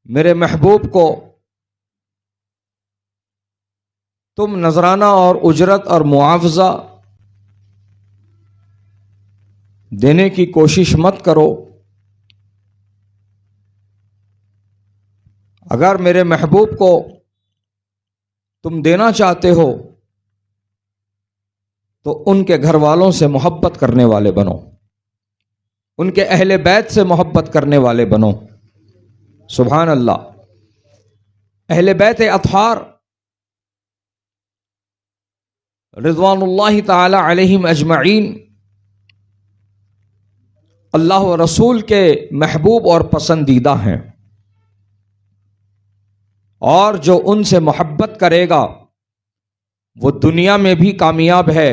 میرے محبوب کو تم نذرانہ اور اجرت اور معاوضہ دینے کی کوشش مت کرو. اگر میرے محبوب کو تم دینا چاہتے ہو تو ان کے گھر والوں سے محبت کرنے والے بنو، ان کے اہل بیت سے محبت کرنے والے بنو. سبحان اللہ. اہل بیت اطہار رضوان اللہ تعالی علیہم اجمعین اللہ و رسول کے محبوب اور پسندیدہ ہیں، اور جو ان سے محبت کرے گا وہ دنیا میں بھی کامیاب ہے،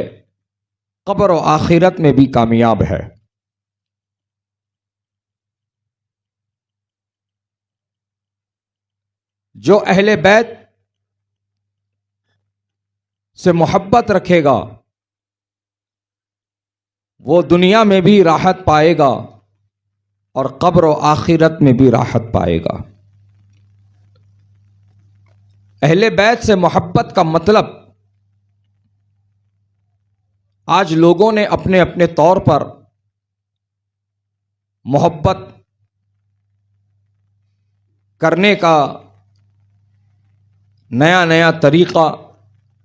قبر و آخرت میں بھی کامیاب ہے. جو اہل بیت سے محبت رکھے گا وہ دنیا میں بھی راحت پائے گا اور قبر و آخرت میں بھی راحت پائے گا. اہل بیت سے محبت کا مطلب آج لوگوں نے اپنے اپنے طور پر محبت کرنے کا نیا نیا طریقہ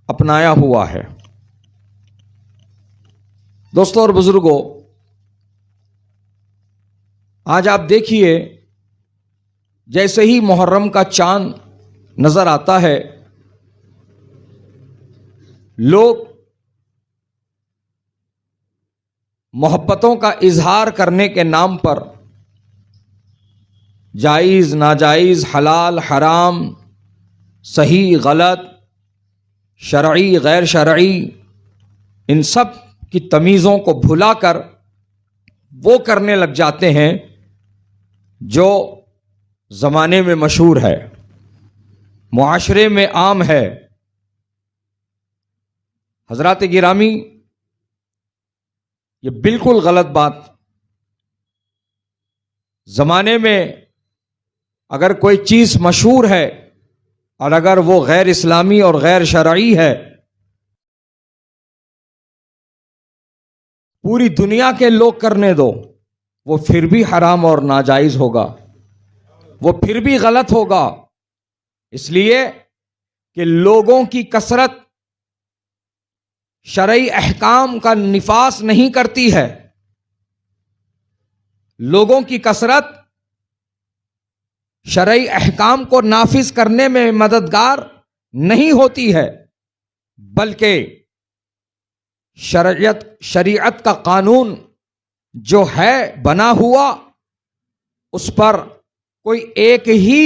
اپنایا ہوا ہے. دوستوں اور بزرگوں، آج آپ دیکھیے جیسے ہی محرم کا چاند نظر آتا ہے لوگ محبتوں کا اظہار کرنے کے نام پر جائز ناجائز، حلال حرام، صحیح غلط، شرعی غیر شرعی، ان سب کی تمیزوں کو بھلا کر وہ کرنے لگ جاتے ہیں جو زمانے میں مشہور ہے، معاشرے میں عام ہے. حضرات گرامی، یہ بالکل غلط بات. زمانے میں اگر کوئی چیز مشہور ہے اور اگر وہ غیر اسلامی اور غیر شرعی ہے، پوری دنیا کے لوگ کرنے دو، وہ پھر بھی حرام اور ناجائز ہوگا، وہ پھر بھی غلط ہوگا. اس لیے کہ لوگوں کی کثرت شرعی احکام کا نفاذ نہیں کرتی ہے، لوگوں کی کثرت شرعی احکام کو نافذ کرنے میں مددگار نہیں ہوتی ہے، بلکہ شریعت کا قانون جو ہے بنا ہوا اس پر کوئی ایک ہی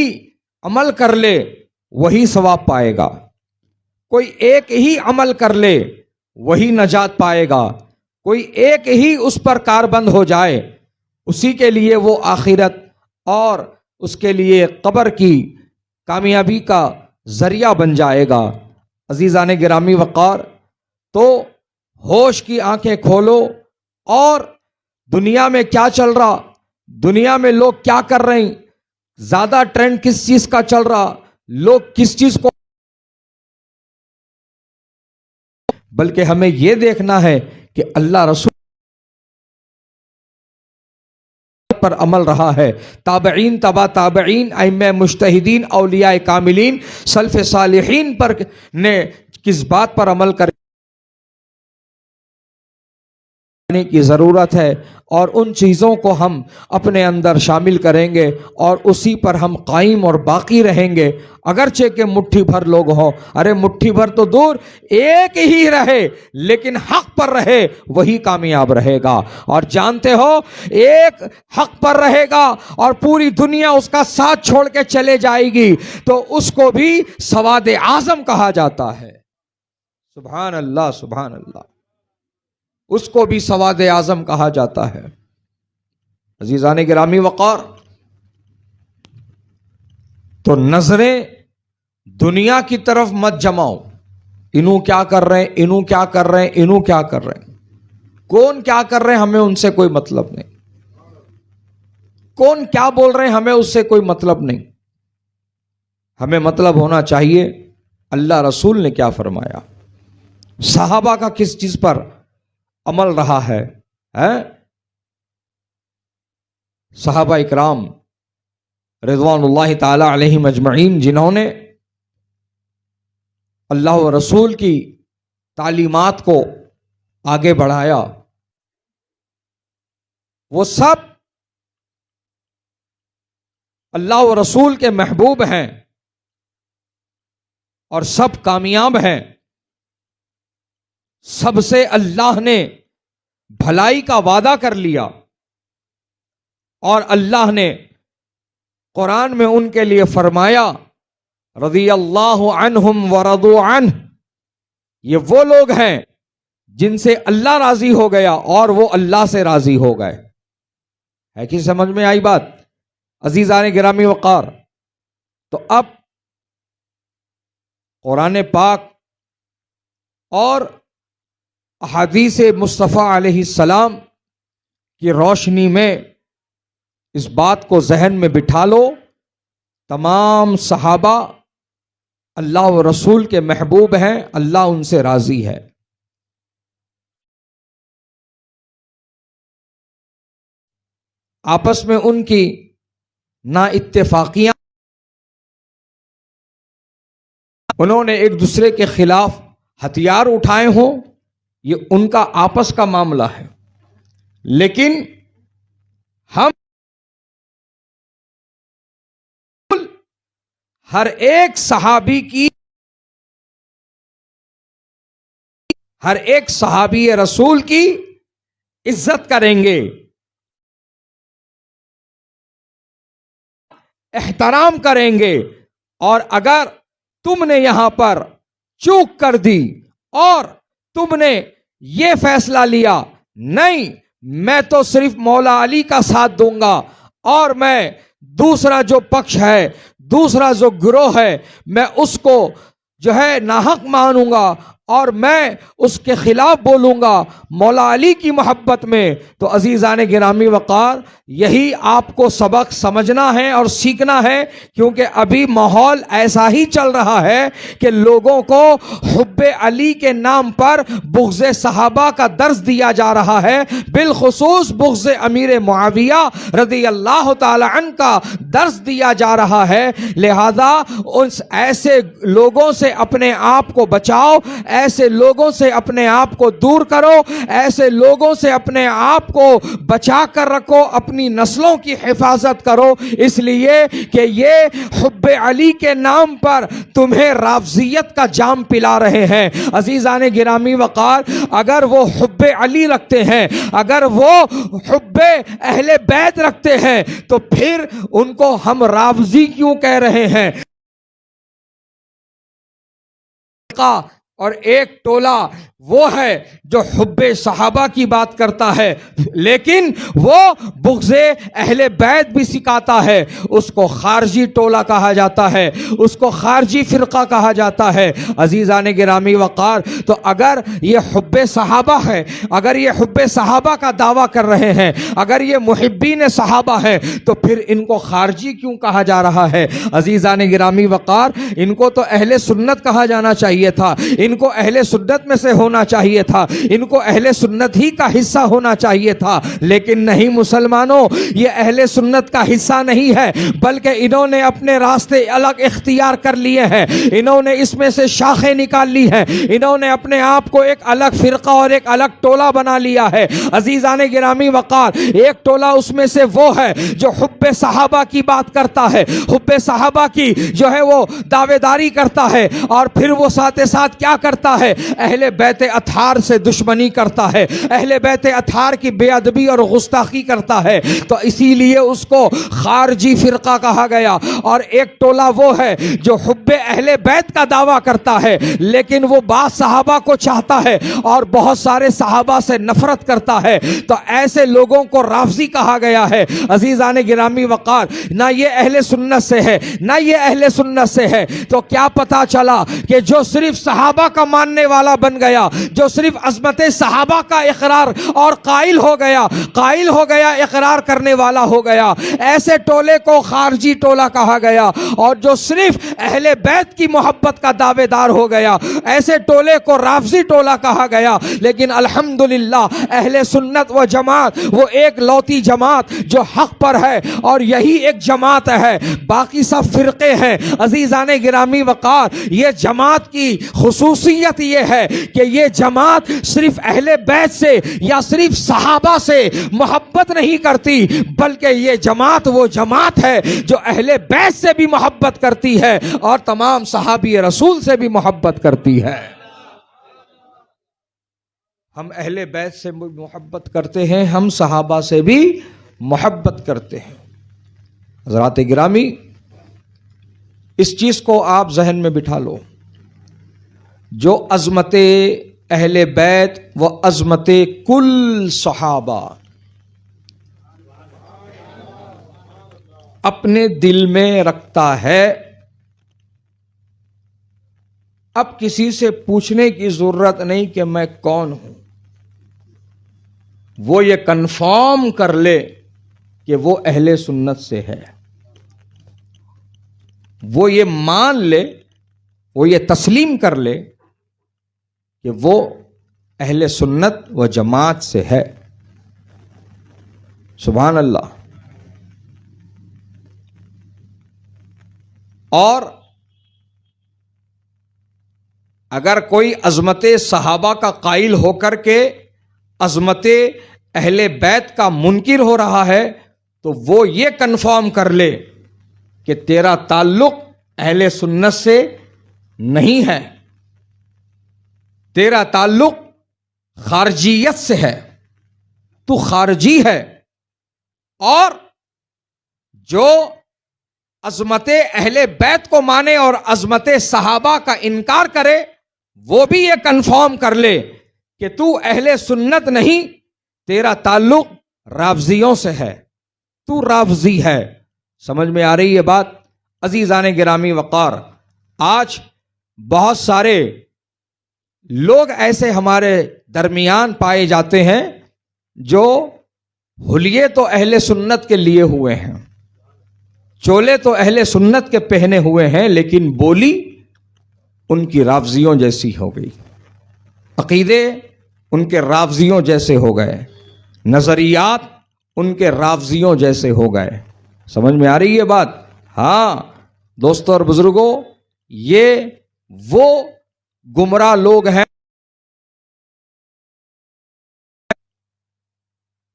عمل کر لے وہی ثواب پائے گا، کوئی ایک ہی عمل کر لے وہی نجات پائے گا، کوئی ایک ہی اس پر کاربند ہو جائے اسی کے لیے وہ آخرت اور اس کے لیے قبر کی کامیابی کا ذریعہ بن جائے گا. عزیزان گرامی وقار، تو ہوش کی آنکھیں کھولو اور دنیا میں کیا چل رہا، دنیا میں لوگ کیا کر رہے ہیں، زیادہ ٹرینڈ کس چیز کا چل رہا، لوگ کس چیز کو، بلکہ ہمیں یہ دیکھنا ہے کہ اللہ رسول پر عمل رہا ہے، تابعین تبع تابعین، ائمہ مجتہدین، اولیاء کاملین، سلف صالحین پر نے کس بات پر عمل کرنے کی ضرورت ہے، اور ان چیزوں کو ہم اپنے اندر شامل کریں گے اور اسی پر ہم قائم اور باقی رہیں گے. اگرچہ کہ مٹھی بھر لوگ ہوں، ارے مٹھی بھر تو دور، ایک ہی رہے لیکن حق پر رہے وہی کامیاب رہے گا. اور جانتے ہو ایک حق پر رہے گا اور پوری دنیا اس کا ساتھ چھوڑ کے چلے جائے گی تو اس کو بھی سواد اعظم کہا جاتا ہے. سبحان اللہ سبحان اللہ، اس کو بھی سواد اعظم کہا جاتا ہے. عزیزان گرامی وقار، تو نظریں دنیا کی طرف مت جماؤ، انہوں کیا کر رہے ہیں، انہوں کیا کر رہے ہیں، انہوں کیا کر رہے ہیں، کون کیا کر رہے ہیں ہمیں ان سے کوئی مطلب نہیں، کون کیا بول رہے ہیں ہمیں اس سے کوئی مطلب نہیں. ہمیں مطلب ہونا چاہیے اللہ رسول نے کیا فرمایا، صحابہ کا کس چیز پر عمل رہا ہے۔ صحابہ اکرام رضوان اللہ تعالی علیہم اجمعین جنہوں نے اللہ و رسول کی تعلیمات کو آگے بڑھایا، وہ سب اللہ و رسول کے محبوب ہیں اور سب کامیاب ہیں۔ سب سے اللہ نے بھلائی کا وعدہ کر لیا اور اللہ نے قرآن میں ان کے لیے فرمایا رضی اللہ عنہم ورضوا عنہ، یہ وہ لوگ ہیں جن سے اللہ راضی ہو گیا اور وہ اللہ سے راضی ہو گئے۔ ہے کہ سمجھ میں آئی بات؟ عزیزان گرامی وقار، تو اب قرآن پاک اور احادیث مصطفیٰ علیہ السلام کی روشنی میں اس بات کو ذہن میں بٹھا لو، تمام صحابہ اللہ و رسول کے محبوب ہیں، اللہ ان سے راضی ہے۔ آپس میں ان کی نا اتفاقیاں، انہوں نے ایک دوسرے کے خلاف ہتھیار اٹھائے ہوں، یہ ان کا آپس کا معاملہ ہے، لیکن ہم ہر ایک صحابی کی، ہر ایک صحابی رسول کی عزت کریں گے، احترام کریں گے، اور اگر تم نے یہاں پر چوک کر دی اور تم نے یہ فیصلہ لیا نہیں میں تو صرف مولا علی کا ساتھ دوں گا اور میں دوسرا جو پکش ہے، دوسرا جو گروہ ہے، میں اس کو جو ہے ناحق مانوں گا اور میں اس کے خلاف بولوں گا مولا علی کی محبت میں، تو عزیزان گرامی وقار یہی آپ کو سبق سمجھنا ہے اور سیکھنا ہے، کیونکہ ابھی ماحول ایسا ہی چل رہا ہے کہ لوگوں کو حب علی کے نام پر بغض صحابہ کا درس دیا جا رہا ہے، بالخصوص بغض امیر معاویہ رضی اللہ تعالی عنہ کا درس دیا جا رہا ہے۔ لہذا اس ایسے لوگوں سے اپنے آپ کو بچاؤ، ایسے لوگوں سے اپنے آپ کو دور کرو، ایسے لوگوں سے اپنے آپ کو بچا کر رکھو، اپنی نسلوں کی حفاظت کرو، اس لیے کہ یہ حب علی کے نام پر تمہیں رافضیت کا جام پلا رہے ہیں۔ عزیزان گرامی وقار، اگر وہ حب علی رکھتے ہیں، اگر وہ حب اہل بیت رکھتے ہیں، تو پھر ان کو ہم رافضی کیوں کہہ رہے ہیں؟ اور ایک ٹولہ وہ ہے جو حب صحابہ کی بات کرتا ہے لیکن وہ بغض اہل بیت بھی سکھاتا ہے، اس کو خارجی ٹولہ کہا جاتا ہے، اس کو خارجی فرقہ کہا جاتا ہے۔ عزیزان گرامی وقار، تو اگر یہ حب صحابہ ہے، اگر یہ حب صحابہ کا دعویٰ کر رہے ہیں، اگر یہ محبین صحابہ ہے، تو پھر ان کو خارجی کیوں کہا جا رہا ہے؟ عزیزان گرامی وقار، ان کو تو اہل سنت کہا جانا چاہیے تھا، ان کو اہل سنت میں سے ہونا چاہیے تھا، ان کو اہل سنت ہی کا حصہ ہونا چاہیے تھا، لیکن نہیں مسلمانوں، یہ اہل سنت کا حصہ نہیں ہے، بلکہ انہوں نے اپنے راستے الگ اختیار کر لیے ہیں، انہوں نے اس میں سے شاخیں نکال لی ہیں، انہوں نے اپنے آپ کو ایک الگ فرقہ اور ایک الگ ٹولہ بنا لیا ہے۔ عزیزان گرامی وقار، ایک ٹولہ اس میں سے وہ ہے جو حب صحابہ کی بات کرتا ہے، حب صحابہ کی جو ہے وہ دعوے داری کرتا ہے، اور پھر وہ ساتھ ساتھ کیا کرتا ہے؟ اہل بیت اطہار سے دشمنی کرتا ہے، اہل بیت اطہار کی بے ادبی اور گستاخی کرتا ہے، تو اسی لیے اس کو خارجی فرقہ کہا گیا۔ اور ایک ٹولہ وہ ہے جو حب اہل بیت کا دعویٰ کرتا ہے لیکن وہ بعض صحابہ کو چاہتا ہے اور بہت سارے صحابہ سے نفرت کرتا ہے، تو ایسے لوگوں کو رافضی کہا گیا ہے۔ عزیزان گرامی وقار، نہ یہ اہل سنت سے ہے نہ یہ اہل سنت سے ہے، تو کیا پتا چلا کہ جو صرف صحابہ کا ماننے والا بن گیا, جو صرف عظمت صحابہ کا اقرار اور قائل ہو گیا اقرار کرنے والا ہو گیا, ایسے ٹولے کو خارجی ٹولہ کہا گیا. اور جو صرف اہل بیت کی محبت کا دعوے دار ہو گیا, ایسے ٹولے کو رافضی ٹولہ کہا گیا. لیکن الحمدللہ اہل سنت و جماعت وہ ایک لوتی جماعت جو حق پر ہے, اور یہی ایک جماعت ہے, باقی سب فرقے ہیں. عزیزان گرامی وقار, یہ جماعت کی خصوصیت یہ ہے کہ یہ جماعت صرف اہل بیت سے یا صرف صحابہ سے محبت نہیں کرتی, بلکہ یہ جماعت وہ جماعت ہے جو اہل بیت سے بھی محبت کرتی ہے اور تمام صحابی رسول سے بھی محبت کرتی ہے. ہم اہل بیت سے بھی محبت کرتے ہیں, ہم صحابہ سے بھی محبت کرتے ہیں. حضرات گرامی, اس چیز کو آپ ذہن میں بٹھا لو, جو عظمت اہل بیت و عظمت کل صحابہ اپنے دل میں رکھتا ہے, اب کسی سے پوچھنے کی ضرورت نہیں کہ میں کون ہوں, وہ یہ کنفرم کر لے کہ وہ اہل سنت سے ہے, وہ یہ مان لے, وہ یہ تسلیم کر لے کہ وہ اہل سنت و جماعت سے ہے. سبحان اللہ. اور اگر کوئی عظمت صحابہ کا قائل ہو کر کے عظمت اہل بیت کا منکر ہو رہا ہے, تو وہ یہ کنفرم کر لے کہ تیرا تعلق اہل سنت سے نہیں ہے, تیرا تعلق خارجیت سے ہے, تو خارجی ہے. اور جو عظمت اہل بیت کو مانے اور عظمت صحابہ کا انکار کرے, وہ بھی یہ کنفرم کر لے کہ تو اہل سنت نہیں, تیرا تعلق رافضیوں سے ہے, تو رافضی ہے. سمجھ میں آ رہی ہے بات؟ عزیزان گرامی وقار, آج بہت سارے لوگ ایسے ہمارے درمیان پائے جاتے ہیں جو حلیے تو اہل سنت کے لیے ہوئے ہیں, چولے تو اہل سنت کے پہنے ہوئے ہیں, لیکن بولی ان کی رافضیوں جیسی ہو گئی, عقیدے ان کے رافضیوں جیسے ہو گئے, نظریات ان کے رافضیوں جیسے ہو گئے. سمجھ میں آ رہی ہے بات؟ ہاں دوستوں اور بزرگوں, یہ وہ گمراہ لوگ ہیں,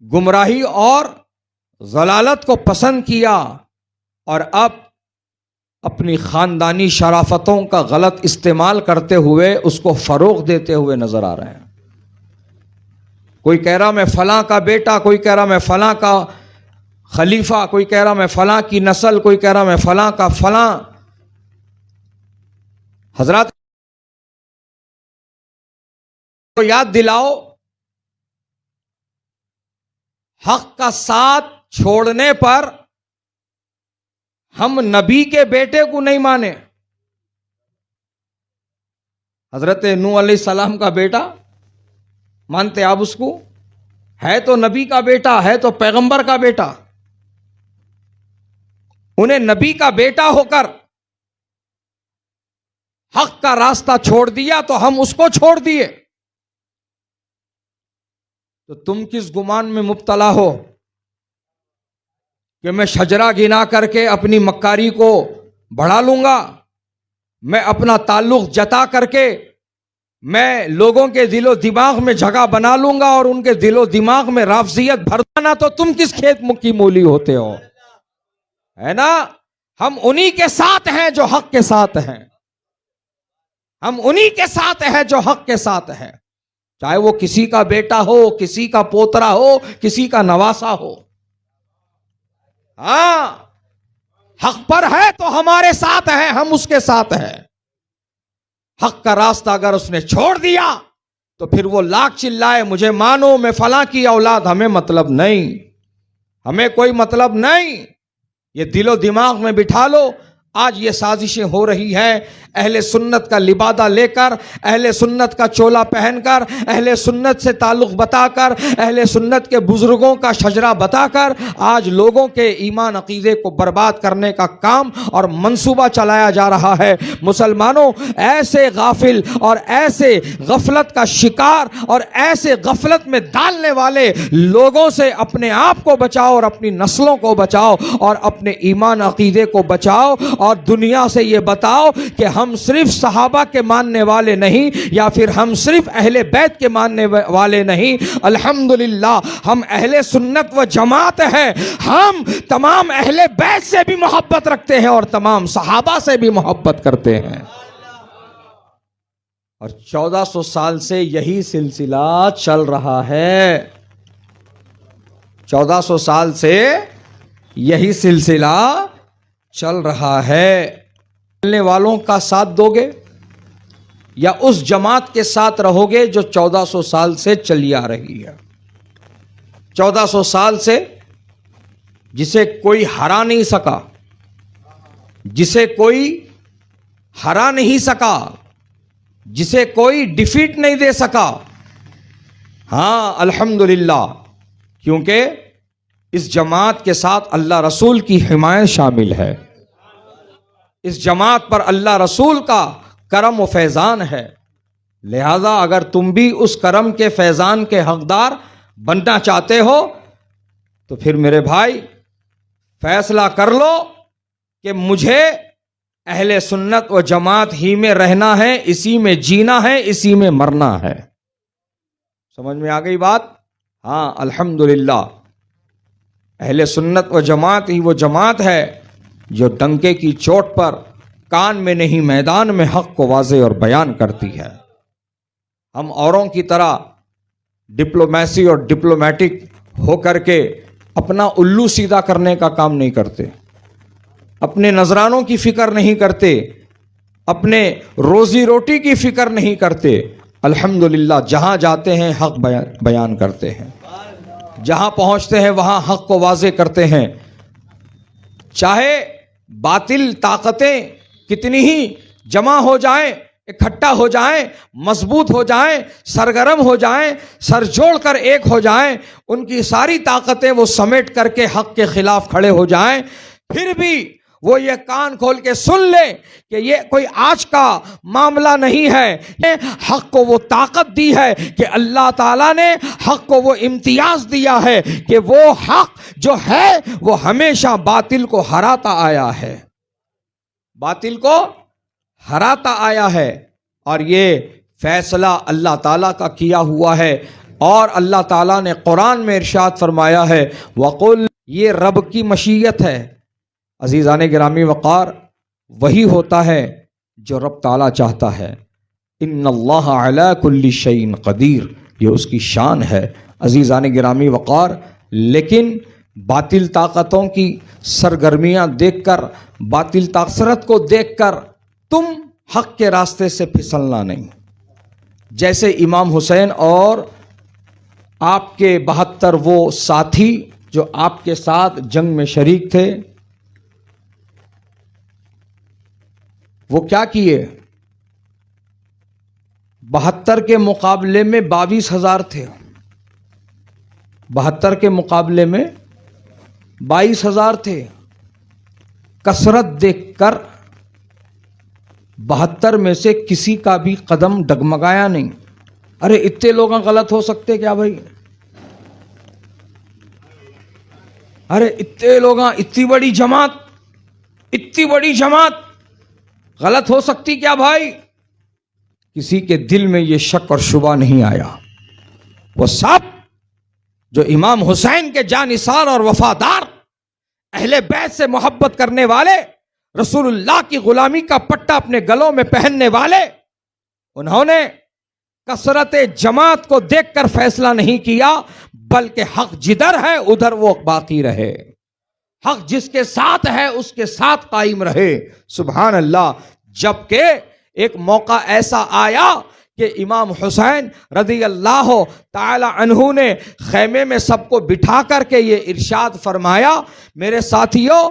گمراہی اور ضلالت کو پسند کیا اور اب اپنی خاندانی شرافتوں کا غلط استعمال کرتے ہوئے اس کو فروغ دیتے ہوئے نظر آ رہے ہیں. کوئی کہہ رہا میں فلاں کا بیٹا, کوئی کہہ رہا میں فلاں کا خلیفہ, کوئی کہہ رہا میں فلاں کی نسل, کوئی کہہ رہا میں فلاں کا فلاں. حضرات کو یاد دلاؤ, حق کا ساتھ چھوڑنے پر ہم نبی کے بیٹے کو نہیں مانے. حضرت نوح علیہ السلام کا بیٹا مانتے آپ اس کو؟ ہے تو نبی کا بیٹا, ہے تو پیغمبر کا بیٹا. انہیں نبی کا بیٹا ہو کر حق کا راستہ چھوڑ دیا تو ہم اس کو چھوڑ دیے. تو تم کس گمان میں مبتلا ہو کہ میں شجرہ گنا کر کے اپنی مکاری کو بڑھا لوں گا, میں اپنا تعلق جتا کر کے میں لوگوں کے دل و دماغ میں جگہ بنا لوں گا اور ان کے دل و دماغ میں رافضیت بھر دینا, تو تم کس کھیت کی مولی ہوتے ہو؟ ہے نا, ہم انہی کے ساتھ ہیں جو حق کے ساتھ ہیں, ہم انہی کے ساتھ ہیں جو حق کے ساتھ ہیں, چاہے وہ کسی کا بیٹا ہو, کسی کا پوترا ہو, کسی کا نواسا ہو. ہاں حق پر ہے تو ہمارے ساتھ ہے, ہم اس کے ساتھ ہیں. حق کا راستہ اگر اس نے چھوڑ دیا تو پھر وہ لاکھ چلائے مجھے مانو میں فلاں کی اولاد, ہمیں مطلب نہیں, ہمیں کوئی مطلب نہیں. یہ دل و دماغ میں بٹھا لو, آج یہ سازشیں ہو رہی ہیں اہل سنت کا لبادہ لے کر، اہل سنت کا چولا پہن کر، اہل سنت سے تعلق بتا کر، اہل سنت کے بزرگوں کا شجرہ بتا کر آج لوگوں کے ایمان عقیدے کو برباد کرنے کا کام اور منصوبہ چلایا جا رہا ہے۔ مسلمانوں، ایسے غافل اور ایسے غفلت کا شکار اور ایسے غفلت میں ڈالنے والے لوگوں سے اپنے آپ کو بچاؤ اور اپنی نسلوں کو بچاؤ اور اپنے ایمان عقیدے کو بچاؤ، اور دنیا سے یہ بتاؤ کہ ہم صرف صحابہ کے ماننے والے نہیں، یا پھر ہم صرف اہل بیت کے ماننے والے نہیں، الحمدللہ ہم اہل سنت و جماعت ہیں، ہم تمام اہل بیت سے بھی محبت رکھتے ہیں اور تمام صحابہ سے بھی محبت کرتے ہیں۔ اور 1400 سال سے یہی سلسلہ چل رہا ہے، 1400 سال سے یہی سلسلہ چل رہا ہے۔ چلنے والوں کا ساتھ دو گے یا اس جماعت کے ساتھ رہو گے جو 1400 سال سے چلی آ رہی ہے؟ 1400 سال سے جسے کوئی ہرا نہیں سکا، جسے کوئی ہرا نہیں سکا، جسے کوئی ڈیفیٹ نہیں دے سکا۔ ہاں الحمدللہ، کیونکہ اس جماعت کے ساتھ اللہ رسول کی حمایت شامل ہے، اس جماعت پر اللہ رسول کا کرم و فیضان ہے، لہذا اگر تم بھی اس کرم کے فیضان کے حقدار بننا چاہتے ہو تو پھر میرے بھائی فیصلہ کر لو کہ مجھے اہل سنت و جماعت ہی میں رہنا ہے، اسی میں جینا ہے، اسی میں مرنا ہے۔ سمجھ میں آ گئی بات؟ ہاں الحمدللہ، اہل سنت و جماعت ہی وہ جماعت ہے جو ڈنکے کی چوٹ پر، کان میں نہیں میدان میں حق کو واضح اور بیان کرتی ہے۔ ہم اوروں کی طرح ڈپلومیسی اور ڈپلومیٹک ہو کر کے اپنا الو سیدھا کرنے کا کام نہیں کرتے، اپنے نذرانوں کی فکر نہیں کرتے، اپنے روزی روٹی کی فکر نہیں کرتے۔ الحمدللہ جہاں جاتے ہیں حق بیان کرتے ہیں، جہاں پہنچتے ہیں وہاں حق کو واضح کرتے ہیں، چاہے باطل طاقتیں کتنی ہی جمع ہو جائیں، اکٹھا ہو جائیں، مضبوط ہو جائیں، سرگرم ہو جائیں، سر جوڑ کر ایک ہو جائیں، ان کی ساری طاقتیں وہ سمیٹ کر کے حق کے خلاف کھڑے ہو جائیں، پھر بھی وہ یہ کان کھول کے سن لے کہ یہ کوئی آج کا معاملہ نہیں ہے، حق کو وہ طاقت دی ہے کہ اللہ تعالیٰ نے حق کو وہ امتیاز دیا ہے کہ وہ حق جو ہے وہ ہمیشہ باطل کو ہراتا آیا ہے، باطل کو ہراتا آیا ہے، اور یہ فیصلہ اللہ تعالیٰ کا کیا ہوا ہے۔ اور اللہ تعالیٰ نے قرآن میں ارشاد فرمایا ہے وَقُلْ، یہ رب کی مشیت ہے۔ عزیزان گرامی وقار، وہی ہوتا ہے جو رب تعالیٰ چاہتا ہے۔ ان اللہ علی کل شیء قدیر، یہ اس کی شان ہے عزیزان گرامی وقار۔ لیکن باطل طاقتوں کی سرگرمیاں دیکھ کر، باطل طاقت کو دیکھ کر تم حق کے راستے سے پھسلنا نہیں۔ جیسے امام حسین اور آپ کے 72 وہ ساتھی جو آپ کے ساتھ جنگ میں شریک تھے، وہ کیا کیے؟ 72 کے مقابلے میں 22,000 تھے، 72 کے مقابلے میں 22,000 تھے۔ کثرت دیکھ کر 72 میں سے کسی کا بھی قدم ڈگمگایا نہیں۔ ارے اتنے لوگ غلط ہو سکتے کیا بھائی؟ ارے اتنے لوگ، اتنی بڑی جماعت غلط ہو سکتی کیا بھائی؟ کسی کے دل میں یہ شک اور شبہ نہیں آیا۔ وہ سب جو امام حسین کے جانثار اور وفادار، اہل بیت سے محبت کرنے والے، رسول اللہ کی غلامی کا پٹہ اپنے گلوں میں پہننے والے، انہوں نے کثرت جماعت کو دیکھ کر فیصلہ نہیں کیا، بلکہ حق جدھر ہے ادھر وہ باقی رہے، حق جس کے ساتھ ہے اس کے ساتھ قائم رہے۔ سبحان اللہ۔ جبکہ ایک موقع ایسا آیا کہ امام حسین رضی اللہ تعالی عنہ نے خیمے میں سب کو بٹھا کر کے یہ ارشاد فرمایا، میرے ساتھیوں،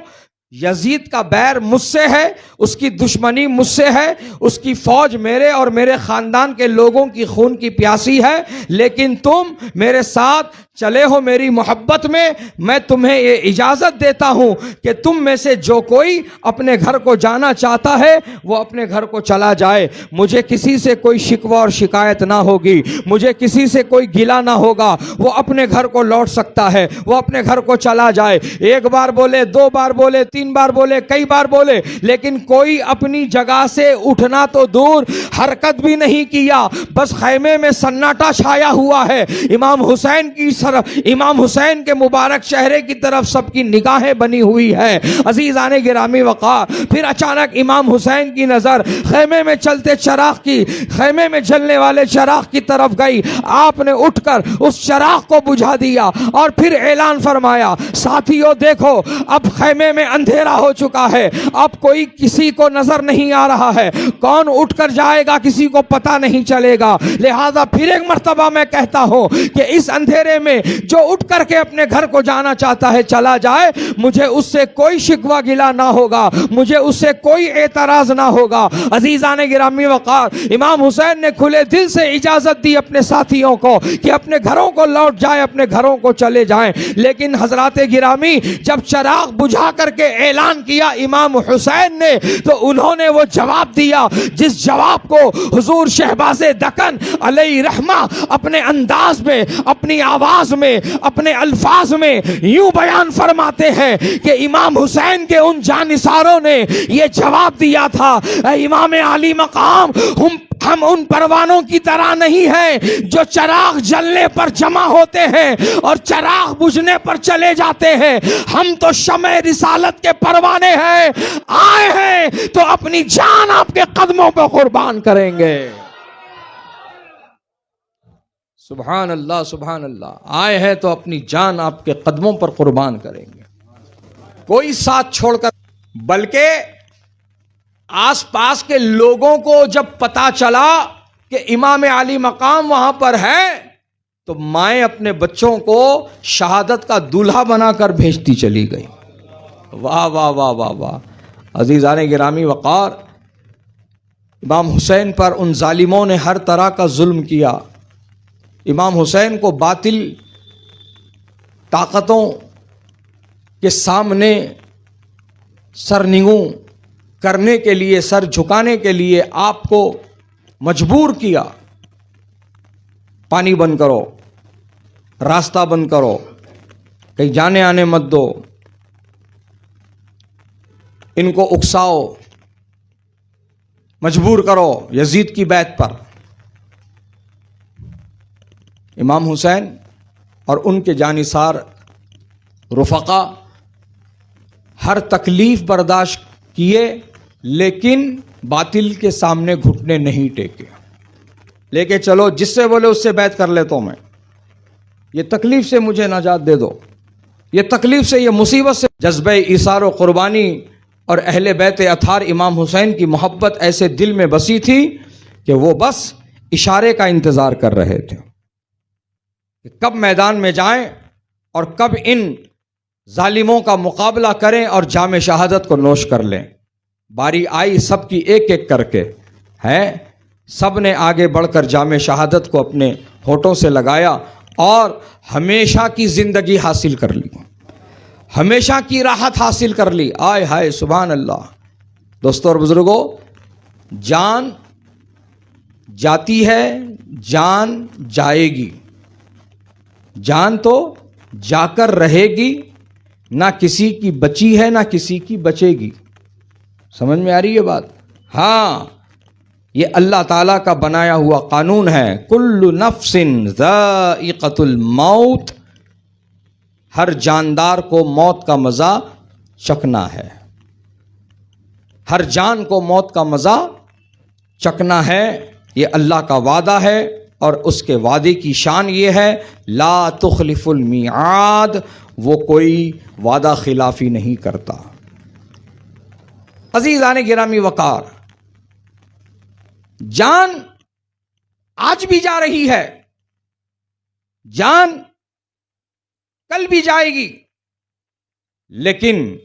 یزید کا بیر مجھ سے ہے، اس کی دشمنی مجھ سے ہے، اس کی فوج میرے اور میرے خاندان کے لوگوں کی خون کی پیاسی ہے، لیکن تم میرے ساتھ چلے ہو میری محبت میں تمہیں یہ اجازت دیتا ہوں کہ تم میں سے جو کوئی اپنے گھر کو جانا چاہتا ہے وہ اپنے گھر کو چلا جائے، مجھے کسی سے کوئی شکوہ اور شکایت نہ ہوگی، مجھے کسی سے کوئی گلہ نہ ہوگا، وہ اپنے گھر کو لوٹ سکتا ہے، وہ اپنے گھر کو چلا جائے۔ ایک بار بولے، دو بار بولے، تین بار بولے، کئی بار بولے، لیکن کوئی اپنی جگہ سے اٹھنا تو دور، حرکت بھی نہیں کیا، بس خیمے میں سناٹا چھایا ہوا ہے۔ امام حسین کے مبارک چہرے کی طرف سب کی نگاہیں بنی ہوئی ہے۔ عزیزان گرامی وقار، پھر اچانک امام حسین کی نظر خیمے میں چلتے چراغ کی، خیمے میں جلنے والے چراغ کی طرف گئی۔ آپ نے اٹھ کر اس چراغ کو بجھا دیا اور پھر اعلان فرمایا، ساتھیو دیکھو اب خیمے میں اندھیرا ہو چکا ہے، اب کوئی کسی کو نظر نہیں آ رہا ہے، کون اٹھ کر جائے گا کسی کو پتہ نہیں چلے گا، لہذا پھر ایک مرتبہ میں کہتا ہوں کہ اس اندھیرے میں جو اٹھ کر کے اپنے گھر کو جانا چاہتا ہے چلا جائے، مجھے اس سے کوئی شکوہ گلہ نہ ہوگا، مجھے اس سے کوئی اعتراض نہ ہوگا۔ عزیزان گرامی وقار، امام حسین نے کھلے دل سے اجازت دی اپنے ساتھیوں کو کہ اپنے گھروں کو لوٹ جائیں، اپنے گھروں کو چلے جائیں، لیکن حضرات گرامی جب چراغ بجھا کر کے اعلان کیا امام حسین نے، تو انہوں نے وہ جواب دیا جس جواب کو حضور شہباز دکن علیہ رحمہ اپنے انداز میں، اپنی آواز میں، اپنے الفاظ میں یوں بیان فرماتے ہیں کہ امام حسین کے ان جانثاروں نے یہ جواب دیا تھا، اے امام عالی مقام، ہم ان پروانوں کی طرح نہیں ہیں جو چراغ جلنے پر جمع ہوتے ہیں اور چراغ بجھنے پر چلے جاتے ہیں، ہم تو شمع رسالت کے پروانے ہیں، آئے ہیں تو اپنی جان آپ کے قدموں پہ قربان کریں گے۔ سبحان اللہ، سبحان اللہ، آئے ہیں تو اپنی جان آپ کے قدموں پر قربان کریں گے، کوئی ساتھ چھوڑ کر۔ بلکہ آس پاس کے لوگوں کو جب پتا چلا کہ امام علی مقام وہاں پر ہے، تو مائیں اپنے بچوں کو شہادت کا دولہا بنا کر بھیجتی چلی گئی۔ واہ واہ واہ واہ واہ! عزیزان گرامی وقار، امام حسین پر ان ظالموں نے ہر طرح کا ظلم کیا، امام حسین کو باطل طاقتوں کے سامنے سرنگوں کرنے کے لیے، سر جھکانے کے لیے آپ کو مجبور کیا، پانی بند کرو، راستہ بند کرو، کہیں جانے آنے مت دو، ان کو اکساؤ، مجبور کرو یزید کی بیعت پر۔ امام حسین اور ان کے جانثار رفقا ہر تکلیف برداشت کیے، لیکن باطل کے سامنے گھٹنے نہیں ٹیکے، لے کے چلو جس سے بولے اس سے بیعت کر لیتا ہوں میں، یہ تکلیف سے مجھے نجات دے دو، یہ تکلیف سے، یہ مصیبت سے۔ جذبہ ایثار و قربانی اور اہل بیت اطہار امام حسین کی محبت ایسے دل میں بسی تھی کہ وہ بس اشارے کا انتظار کر رہے تھے کہ کب میدان میں جائیں اور کب ان ظالموں کا مقابلہ کریں اور جام شہادت کو نوش کر لیں۔ باری آئی سب کی ایک ایک کر کے، ہے سب نے آگے بڑھ کر جام شہادت کو اپنے ہونٹوں سے لگایا اور ہمیشہ کی زندگی حاصل کر لی، ہمیشہ کی راحت حاصل کر لی۔ آئے ہائے سبحان اللہ! دوستو اور بزرگوں، جان جاتی ہے، جان جائے گی، جان تو جا کر رہے گی، نہ کسی کی بچی ہے نہ کسی کی بچے گی۔ سمجھ میں آ رہی ہے بات؟ ہاں، یہ اللہ تعالیٰ کا بنایا ہوا قانون ہے، کل نفس ذائقۃ الموت، ہر جاندار کو موت کا مزہ چکھنا ہے، ہر جان کو موت کا مزہ چکھنا ہے، یہ اللہ کا وعدہ ہے، اور اس کے وعدے کی شان یہ ہے لا تخلف المیعاد، وہ کوئی وعدہ خلافی نہیں کرتا۔ عزیزان گرامی وقار، جان آج بھی جا رہی ہے، جان کل بھی جائے گی، لیکن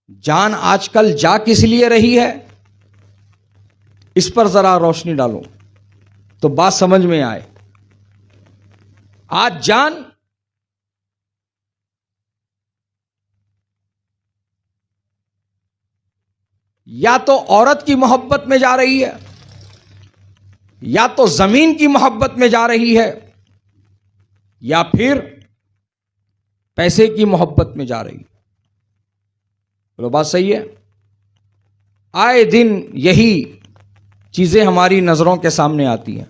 جان آج کل جا کس لیے رہی ہے، اس پر ذرا روشنی ڈالو تو بات سمجھ میں آئے۔ آج جان یا تو عورت کی محبت میں جا رہی ہے، یا تو زمین کی محبت میں جا رہی ہے، یا پھر پیسے کی محبت میں جا رہی ہے۔ بولو بات صحیح ہے؟ آئے دن یہی چیزیں ہماری نظروں کے سامنے آتی ہیں۔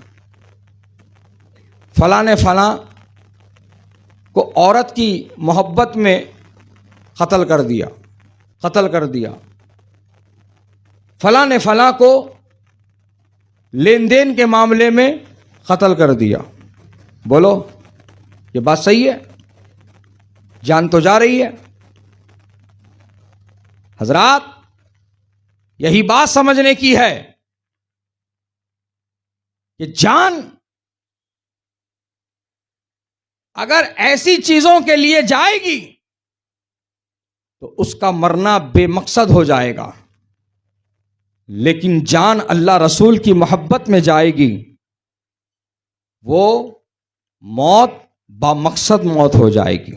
فلاں نے فلاں کو عورت کی محبت میں قتل کر دیا، فلاں نے فلاں کو لین دین کے معاملے میں قتل کر دیا۔ بولو یہ بات صحیح ہے؟ جان تو جا رہی ہے۔ حضرات یہی بات سمجھنے کی ہے کہ جان اگر ایسی چیزوں کے لیے جائے گی تو اس کا مرنا بے مقصد ہو جائے گا، لیکن جان اللہ رسول کی محبت میں جائے گی، وہ موت با مقصد موت ہو جائے گی۔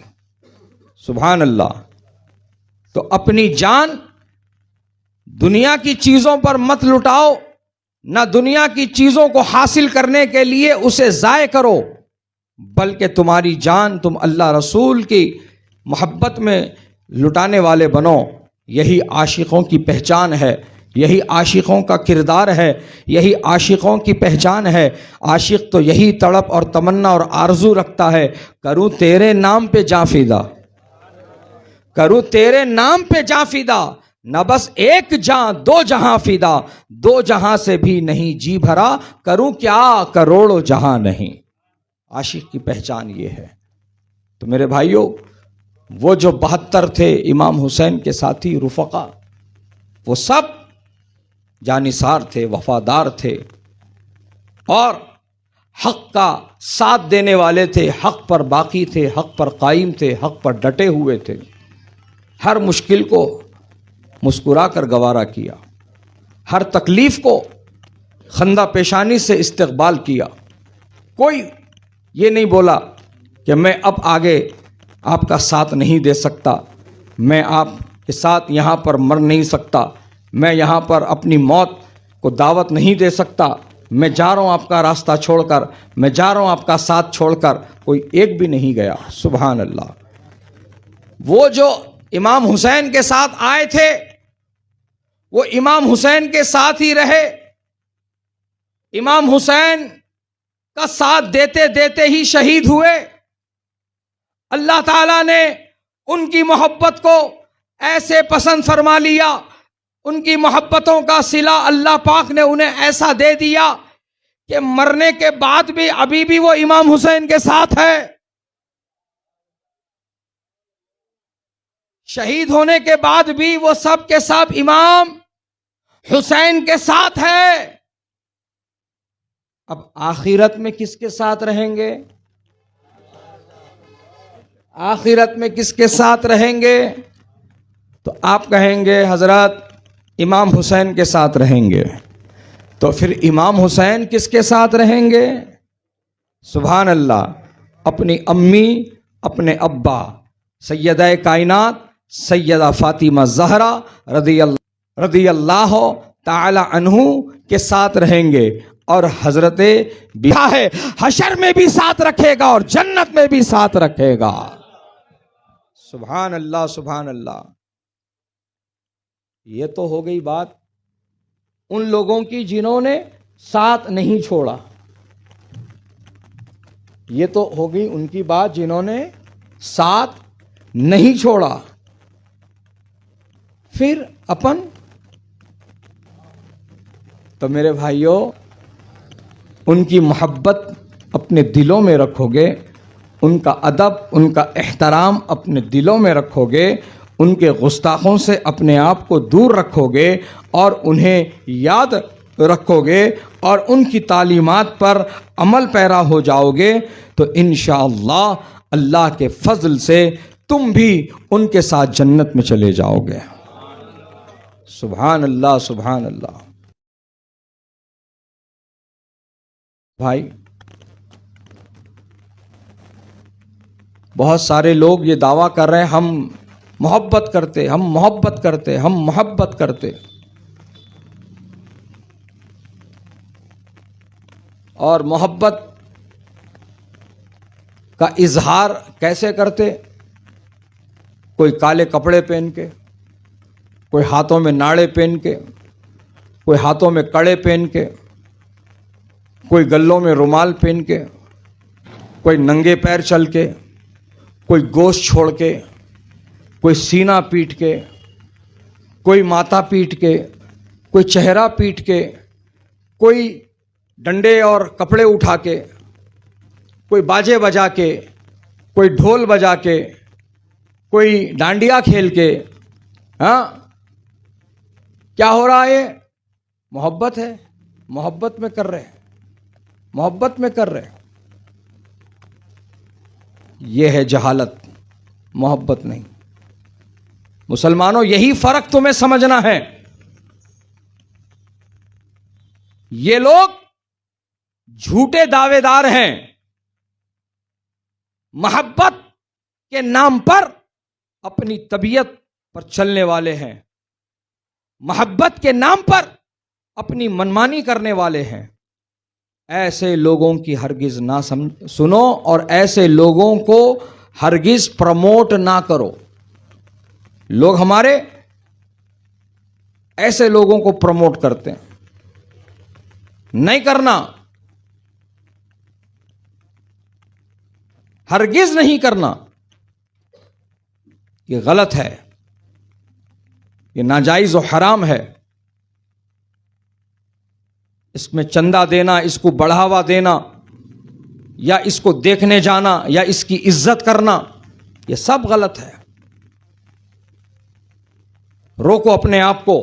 سبحان اللہ۔ تو اپنی جان دنیا کی چیزوں پر مت لٹاؤ، نہ دنیا کی چیزوں کو حاصل کرنے کے لیے اسے ضائع کرو، بلکہ تمہاری جان تم اللہ رسول کی محبت میں لٹانے والے بنو۔ یہی عاشقوں کی پہچان ہے، یہی عاشقوں کا کردار ہے، یہی عاشقوں کی پہچان ہے۔ عاشق تو یہی تڑپ اور تمنا اور آرزو رکھتا ہے، کروں تیرے نام پہ جاں فدا، کروں تیرے نام پہ جاں فدا، نہ بس ایک جاں دو جہاں فدا، دو جہاں سے بھی نہیں جی بھرا، کروں کیا کروڑوں جہاں نہیں۔ عاشق کی پہچان یہ ہے۔ تو میرے بھائیوں، وہ جو 72 تھے امام حسین کے ساتھی رفقا، وہ سب جانثار تھے، وفادار تھے، اور حق کا ساتھ دینے والے تھے، حق پر باقی تھے، حق پر قائم تھے، حق پر ڈٹے ہوئے تھے۔ ہر مشکل کو مسکرا کر گوارا کیا، ہر تکلیف کو خندہ پیشانی سے استقبال کیا۔ کوئی یہ نہیں بولا کہ میں اب آگے آپ کا ساتھ نہیں دے سکتا، میں آپ کے ساتھ یہاں پر مر نہیں سکتا، میں یہاں پر اپنی موت کو دعوت نہیں دے سکتا، میں جا رہا ہوں آپ کا راستہ چھوڑ کر، میں جا رہا ہوں آپ کا ساتھ چھوڑ کر۔ کوئی ایک بھی نہیں گیا۔ سبحان اللہ۔ وہ جو امام حسین کے ساتھ آئے تھے وہ امام حسین کے ساتھ ہی رہے، امام حسین کا ساتھ دیتے دیتے ہی شہید ہوئے۔ اللہ تعالیٰ نے ان کی محبت کو ایسے پسند فرما لیا، ان کی محبتوں کا صلہ اللہ پاک نے انہیں ایسا دے دیا کہ مرنے کے بعد بھی ابھی بھی وہ امام حسین کے ساتھ ہے، شہید ہونے کے بعد بھی وہ سب کے سب امام حسین کے ساتھ ہے۔ اب آخرت میں کس کے ساتھ رہیں گے؟ آخرت میں کس کے ساتھ رہیں گے؟ تو آپ کہیں گے حضرات امام حسین کے ساتھ رہیں گے۔ تو پھر امام حسین کس کے ساتھ رہیں گے؟ سبحان اللہ۔ اپنی امی، اپنے ابا سیدہ کائنات سیدہ فاطمہ زہرا رضی اللہ تعالی عنہ کے ساتھ رہیں گے، اور حضرت بیٹا ہے حشر میں بھی ساتھ رکھے گا اور جنت میں بھی ساتھ رکھے گا۔ سبحان اللہ، سبحان اللہ۔ یہ تو ہو گئی بات ان لوگوں کی جنہوں نے ساتھ نہیں چھوڑا، یہ تو ہو گئی ان کی بات جنہوں نے ساتھ نہیں چھوڑا۔ پھر اپن تو میرے بھائیوں ان کی محبت اپنے دلوں میں رکھو گے، ان کا ادب، ان کا احترام اپنے دلوں میں رکھو گے، ان کے گستاخوں سے اپنے آپ کو دور رکھو گے اور انہیں یاد رکھو گے اور ان کی تعلیمات پر عمل پیرا ہو جاؤ گے، تو انشاءاللہ اللہ کے فضل سے تم بھی ان کے ساتھ جنت میں چلے جاؤ گے۔ سبحان اللہ سبحان اللہ. بھائی بہت سارے لوگ یہ دعویٰ کر رہے ہیں ہم محبت کرتے، ہم محبت کرتے، ہم محبت کرتے. اور محبت کا اظہار کیسے کرتے؟ کوئی کالے کپڑے پہن کے، کوئی ہاتھوں میں ناڑے پہن کے، کوئی ہاتھوں میں کڑے پہن کے، کوئی گلوں میں رومال پہن کے، کوئی ننگے پیر چل کے، کوئی گوشت چھوڑ کے، کوئی سینہ پیٹ کے، کوئی ماتھا پیٹ کے، کوئی چہرہ پیٹ کے، کوئی ڈنڈے اور کپڑے اٹھا کے، کوئی باجے بجا کے، کوئی ڈھول بجا کے، کوئی ڈانڈیا کھیل کے. ہاں کیا ہو رہا ہے؟ محبت ہے، محبت میں کر رہے، محبت میں کر رہے. یہ ہے جہالت، محبت نہیں. مسلمانوں یہی فرق تمہیں سمجھنا ہے. یہ لوگ جھوٹے دعوے دار ہیں، محبت کے نام پر اپنی طبیعت پر چلنے والے ہیں، محبت کے نام پر اپنی منمانی کرنے والے ہیں. ایسے لوگوں کی ہرگز نہ سنو اور ایسے لوگوں کو ہرگز پروموٹ نہ کرو. لوگ ہمارے ایسے لوگوں کو پروموٹ کرتے ہیں، نہیں کرنا، ہرگز نہیں کرنا. یہ غلط ہے، یہ ناجائز و حرام ہے. اس میں چندہ دینا، اس کو بڑھاوا دینا، یا اس کو دیکھنے جانا، یا اس کی عزت کرنا، یہ سب غلط ہے. روکو اپنے آپ کو.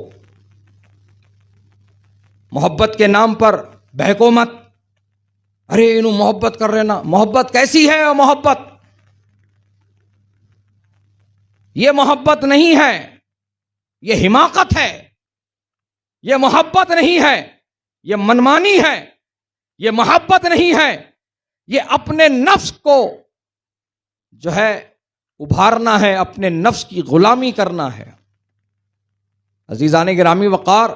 محبت کے نام پر بہکو مت. ارے انہوں محبت کر رہے نا. محبت کیسی ہے؟ محبت یہ محبت نہیں ہے، یہ حماقت ہے. یہ محبت نہیں ہے، یہ منمانی ہے. یہ محبت نہیں ہے، یہ اپنے نفس کو جو ہے ابھارنا ہے، اپنے نفس کی غلامی کرنا ہے. عزیزان گرامی وقار،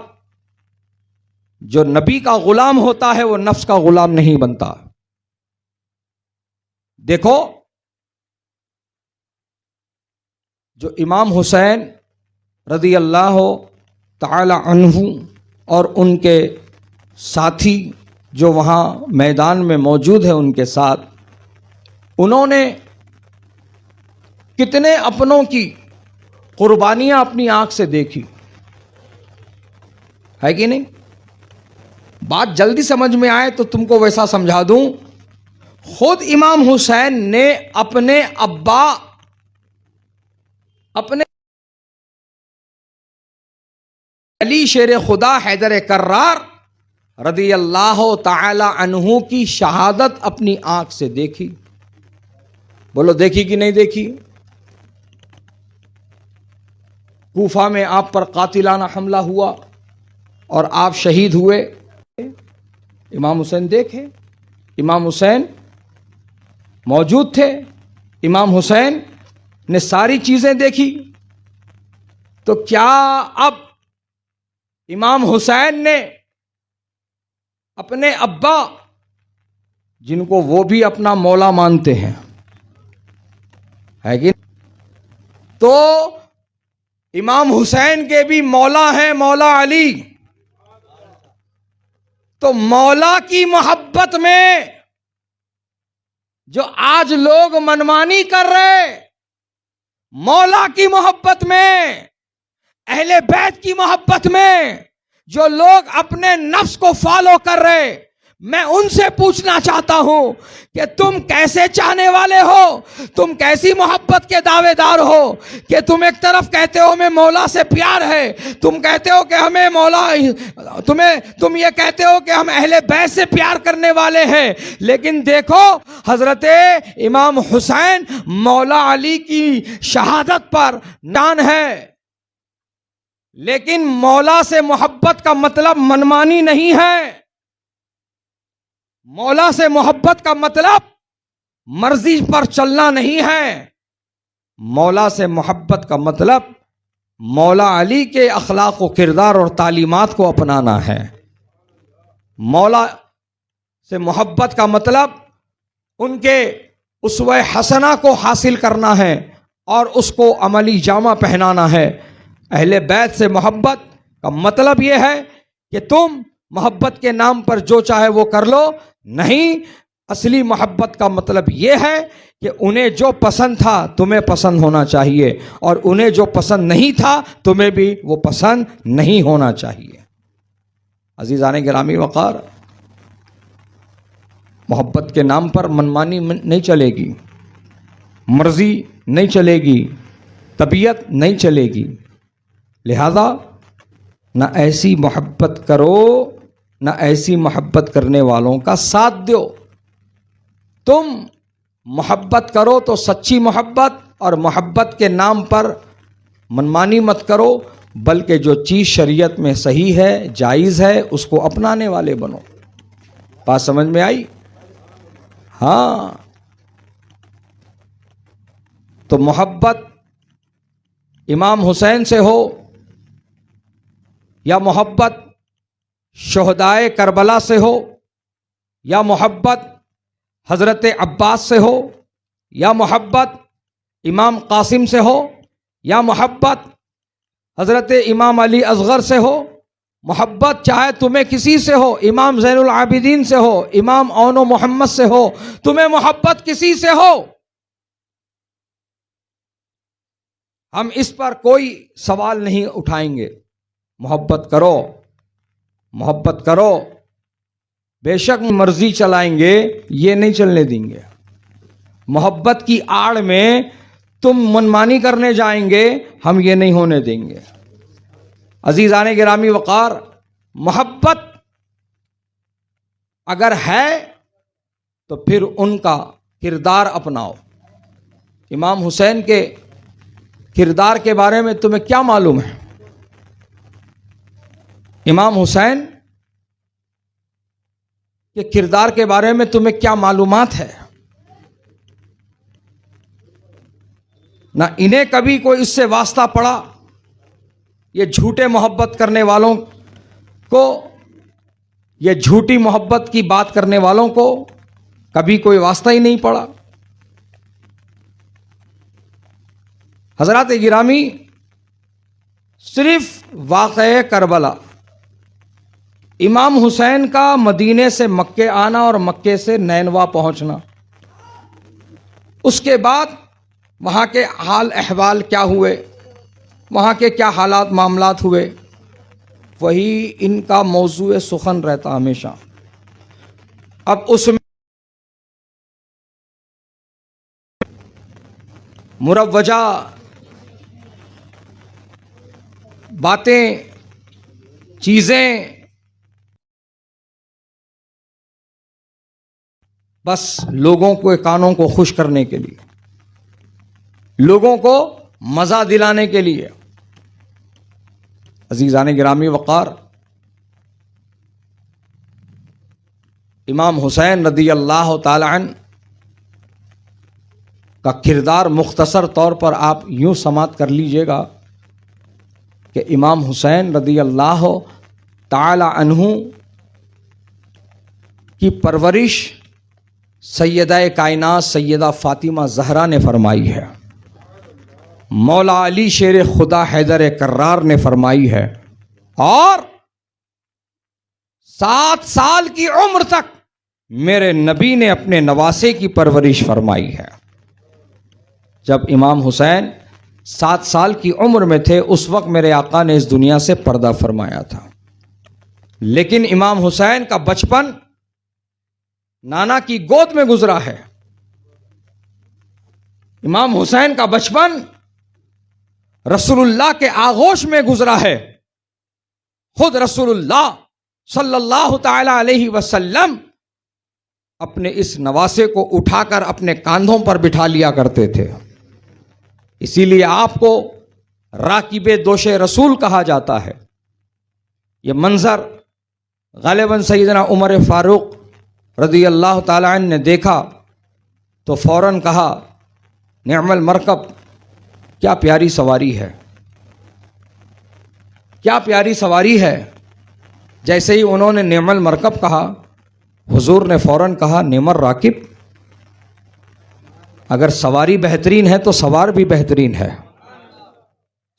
جو نبی کا غلام ہوتا ہے وہ نفس کا غلام نہیں بنتا. دیکھو جو امام حسین رضی اللہ تعالی عنہ اور ان کے ساتھی جو وہاں میدان میں موجود ہیں ان کے ساتھ، انہوں نے کتنے اپنوں کی قربانیاں اپنی آنکھ سے دیکھی ہے کہ نہیں؟ بات جلدی سمجھ میں آئے تو تم کو ویسا سمجھا دوں. خود امام حسین نے اپنے ابا، اپنے علی شیر خدا حیدر کرار رضی اللہ تعالی عنہ کی شہادت اپنی آنکھ سے دیکھی. بولو دیکھی کہ نہیں دیکھی؟ کوفہ میں آپ پر قاتلانہ حملہ ہوا اور آپ شہید ہوئے. امام حسین دیکھے، امام حسین موجود تھے، امام حسین نے ساری چیزیں دیکھی. تو کیا اب امام حسین نے اپنے ابا، جن کو وہ بھی اپنا مولا مانتے ہیں ہے کہ، تو امام حسین کے بھی مولا ہیں، مولا علی. تو مولا کی محبت میں جو آج لوگ منمانی کر رہے، مولا کی محبت میں، اہل بیت کی محبت میں جو لوگ اپنے نفس کو فالو کر رہے، میں ان سے پوچھنا چاہتا ہوں کہ تم کیسے چاہنے والے ہو؟ تم کیسی محبت کے دعوے دار ہو کہ تم ایک طرف کہتے ہو ہمیں مولا سے پیار ہے، تم کہتے ہو کہ ہمیں مولا، تم یہ کہتے ہو کہ ہم اہل بیت سے پیار کرنے والے ہیں، لیکن دیکھو حضرت امام حسین مولا علی کی شہادت پر نان ہے. لیکن مولا سے محبت کا مطلب منمانی نہیں ہے. مولا سے محبت کا مطلب مرضی پر چلنا نہیں ہے. مولا سے محبت کا مطلب مولا علی کے اخلاق و کردار اور تعلیمات کو اپنانا ہے. مولا سے محبت کا مطلب ان کے اسوہ حسنہ کو حاصل کرنا ہے اور اس کو عملی جامہ پہنانا ہے. اہل بیت سے محبت کا مطلب یہ ہے کہ تم محبت کے نام پر جو چاہے وہ کر لو. نہیں، اصلی محبت کا مطلب یہ ہے کہ انہیں جو پسند تھا تمہیں پسند ہونا چاہیے، اور انہیں جو پسند نہیں تھا تمہیں بھی وہ پسند نہیں ہونا چاہیے. عزیزان گرامی وقار، محبت کے نام پر منمانی نہیں چلے گی، مرضی نہیں چلے گی، طبیعت نہیں چلے گی. لہذا نہ ایسی محبت کرو، نہ ایسی محبت کرنے والوں کا ساتھ دو. تم محبت کرو تو سچی محبت، اور محبت کے نام پر منمانی مت کرو، بلکہ جو چیز شریعت میں صحیح ہے، جائز ہے، اس کو اپنانے والے بنو. بات سمجھ میں آئی؟ ہاں. تو محبت امام حسین سے ہو یا محبت شہدائے کربلا سے ہو، یا محبت حضرت عباس سے ہو، یا محبت امام قاسم سے ہو، یا محبت حضرت امام علی اصغر سے ہو، محبت چاہے تمہیں کسی سے ہو، امام زین العابدین سے ہو، امام اون و محمد سے ہو، تمہیں محبت کسی سے ہو، ہم اس پر کوئی سوال نہیں اٹھائیں گے. محبت کرو، محبت کرو. بے شک مرضی چلائیں گے، یہ نہیں چلنے دیں گے. محبت کی آڑ میں تم منمانی کرنے جائیں گے، ہم یہ نہیں ہونے دیں گے. عزیزان گرامی وقار، محبت اگر ہے تو پھر ان کا کردار اپناؤ. امام حسین کے کردار کے بارے میں تمہیں کیا معلوم ہے؟ امام حسین کے کردار کے بارے میں تمہیں کیا معلومات ہے؟ نہ انہیں کبھی کوئی اس سے واسطہ پڑا. یہ جھوٹے محبت کرنے والوں کو، یہ جھوٹی محبت کی بات کرنے والوں کو کبھی کوئی واسطہ ہی نہیں پڑا. حضرات گرامی، صرف واقعہ کربلا، امام حسین کا مدینے سے مکے آنا اور مکے سے نینوا پہنچنا، اس کے بعد وہاں کے حال احوال کیا ہوئے، وہاں کے کیا حالات معاملات ہوئے، وہی ان کا موضوع سخن رہتا ہمیشہ. اب اس میں مروجہ باتیں، چیزیں، بس لوگوں کو کانوں کو خوش کرنے کے لیے، لوگوں کو مزہ دلانے کے لیے. عزیزان گرامی وقار، امام حسین رضی اللہ تعالی عنہ کا کردار مختصر طور پر آپ یوں سماعت کر لیجئے گا کہ امام حسین رضی اللہ تعالی عنہ کی پرورش سیدہ کائنات سیدہ فاطمہ زہرا نے فرمائی ہے، مولا علی شیر خدا حیدر کرار نے فرمائی ہے، اور 7 سال کی عمر تک میرے نبی نے اپنے نواسے کی پرورش فرمائی ہے. جب امام حسین 7 سال کی عمر میں تھے اس وقت میرے آقا نے اس دنیا سے پردہ فرمایا تھا. لیکن امام حسین کا بچپن نانا کی گود میں گزرا ہے. امام حسین کا بچپن رسول اللہ کے آغوش میں گزرا ہے. خود رسول اللہ صلی اللہ تعالی علیہ وسلم اپنے اس نواسے کو اٹھا کر اپنے کاندھوں پر بٹھا لیا کرتے تھے. اسی لیے آپ کو راکب دوش رسول کہا جاتا ہے۔ یہ منظر غالباً سیدنا عمر فاروق رضی اللہ تعالی عنہ نے دیکھا تو فوراً کہا نعم المرکب، کیا پیاری سواری ہے، کیا پیاری سواری ہے۔ جیسے ہی انہوں نے نعم المرکب کہا، حضور نے فوراً کہا نعم الراکب، اگر سواری بہترین ہے تو سوار بھی بہترین ہے۔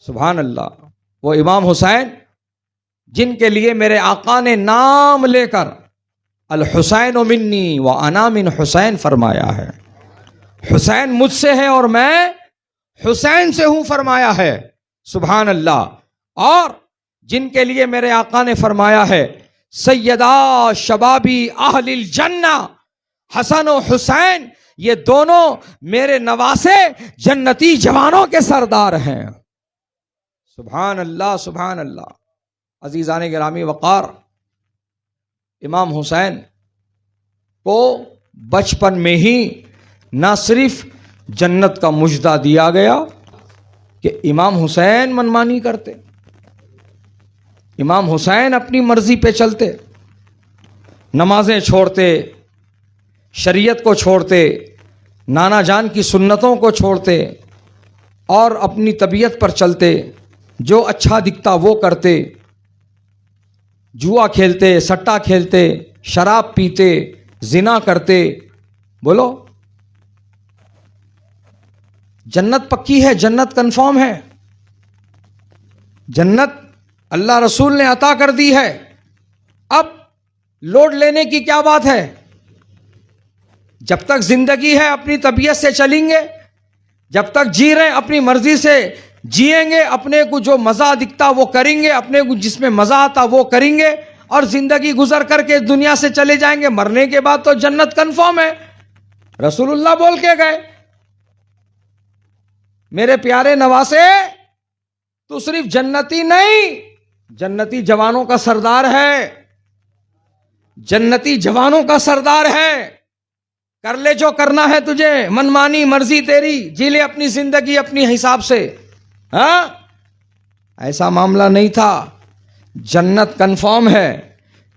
سبحان اللہ۔ وہ امام حسین جن کے لیے میرے آقا نے نام لے کر الحسین منی و انا من حسین فرمایا ہے، حسین مجھ سے ہے اور میں حسین سے ہوں فرمایا ہے۔ سبحان اللہ۔ اور جن کے لیے میرے آقا نے فرمایا ہے سیدہ شبابی اہل الجنہ، حسن و حسین یہ دونوں میرے نواسے جنتی جوانوں کے سردار ہیں۔ سبحان اللہ سبحان اللہ۔ عزیزان گرامی وقار، امام حسین کو بچپن میں ہی نہ صرف جنت کا مژدہ دیا گیا کہ امام حسین منمانی کرتے، امام حسین اپنی مرضی پہ چلتے، نمازیں چھوڑتے، شریعت کو چھوڑتے، نانا جان کی سنتوں کو چھوڑتے اور اپنی طبیعت پر چلتے، جو اچھا دکھتا وہ کرتے، جوا کھیلتے، سٹا کھیلتے، شراب پیتے، زنا کرتے۔ بولو، جنت پکی ہے، جنت کنفرم ہے، جنت اللہ رسول نے عطا کر دی ہے۔ اب لوڈ لینے کی کیا بات ہے؟ جب تک زندگی ہے اپنی طبیعت سے چلیں گے، جب تک جی رہے ہیں اپنی مرضی سے جیئیں گے، اپنے کو جو مزہ دکھتا وہ کریں گے، اپنے کو جس میں مزہ آتا وہ کریں گے، اور زندگی گزر کر کے دنیا سے چلے جائیں گے۔ مرنے کے بعد تو جنت کنفرم ہے، رسول اللہ بول کے گئے میرے پیارے نواسے تو صرف جنتی نہیں، جنتی جوانوں کا سردار ہے، جنتی جوانوں کا سردار ہے۔ کر لے جو کرنا ہے تجھے، منمانی مرضی تیری، جی لے اپنی زندگی اپنی حساب سے۔ ہاں، ایسا معاملہ نہیں تھا۔ جنت کنفرم ہے،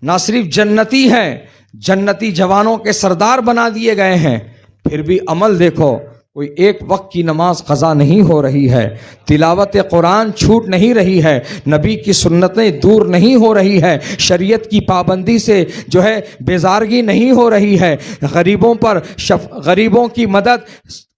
نہ صرف جنتی ہیں، جنتی جوانوں کے سردار بنا دیے گئے ہیں۔ پھر بھی عمل دیکھو، کوئی ایک وقت کی نماز قضا نہیں ہو رہی ہے، تلاوت قرآن چھوٹ نہیں رہی ہے، نبی کی سنتیں دور نہیں ہو رہی ہے، شریعت کی پابندی سے جو ہے بیزارگی نہیں ہو رہی ہے، غریبوں پر غریبوں کی مدد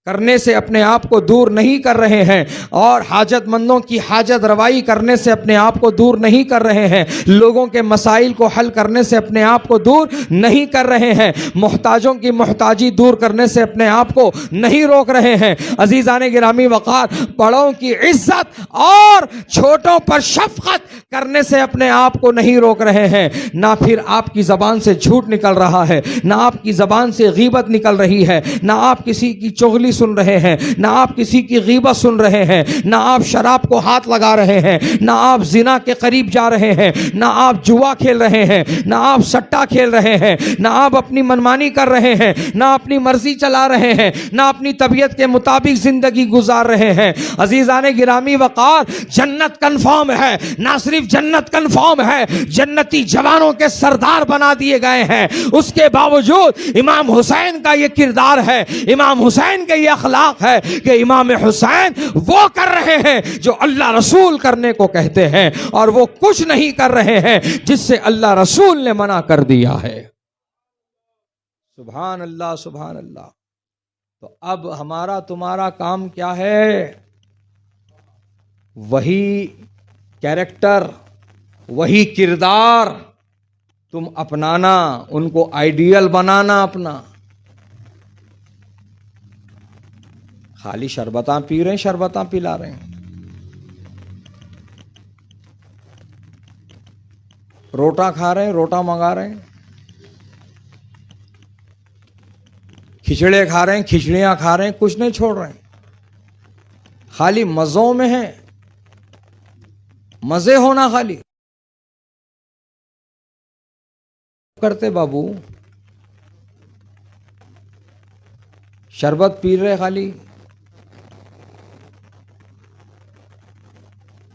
کرنے سے اپنے آپ کو دور نہیں کر رہے ہیں، اور حاجت مندوں کی حاجت روائی کرنے سے اپنے آپ کو دور نہیں کر رہے ہیں، لوگوں کے مسائل کو حل کرنے سے اپنے آپ کو دور نہیں کر رہے ہیں، محتاجوں کی محتاجی دور کرنے سے اپنے آپ کو نہیں روک رہے ہیں۔ عزیزان گرامی وقار، بڑوں کی عزت اور چھوٹوں پر شفقت کرنے سے اپنے آپ کو نہیں روک رہے ہیں۔ نہ پھر آپ کی زبان سے جھوٹ نکل رہا ہے، نہ آپ کی زبان سے غیبت نکل رہی ہے، نہ آپ کسی کی چغلی سن رہے ہیں، نہ آپ کسی کی غیبت سن رہے ہیں، نہ آپ شراب کو ہاتھ لگا رہے ہیں، نہ آپ زنا کے قریب جا رہے ہیں، نہ آپ جوا کھیل رہے ہیں، نہ آپ سٹا کھیل رہے ہیں، نہ آپ اپنی منمانی کر رہے ہیں، نہ اپنی مرضی چلا رہے ہیں، نہ اپنی طبیعت کے مطابق زندگی گزار رہے ہیں۔ عزیزان گرامی وقار، جنت کنفرم ہے، نہ صرف جنت کنفرم ہے، جنتی جوانوں کے سردار بنا دیے گئے ہیں۔ اس کے باوجود امام حسین کا یہ کردار ہے، امام حسین کا یہ اخلاق ہے کہ امام حسین وہ کر رہے ہیں جو اللہ رسول کرنے کو کہتے ہیں، اور وہ کچھ نہیں کر رہے ہیں جس سے اللہ رسول نے منع کر دیا ہے۔ سبحان اللہ سبحان اللہ۔ تو اب ہمارا تمہارا کام کیا ہے؟ وہی کیریکٹر، وہی کردار تم اپنانا، ان کو آئیڈیل بنانا اپنا۔ خالی شربتاں پی رہے ہیں، شربتاں پلا رہے ہیں، روٹا کھا رہے ہیں، روٹا منگا رہے ہیں، کھچڑے کھا رہے ہیں، کھچڑیاں کھا رہے ہیں، کچھ نہیں چھوڑ رہے ہیں، خالی مزوں میں ہیں، مزے ہونا خالی کرتے۔ بابو شربت پی رہے خالی،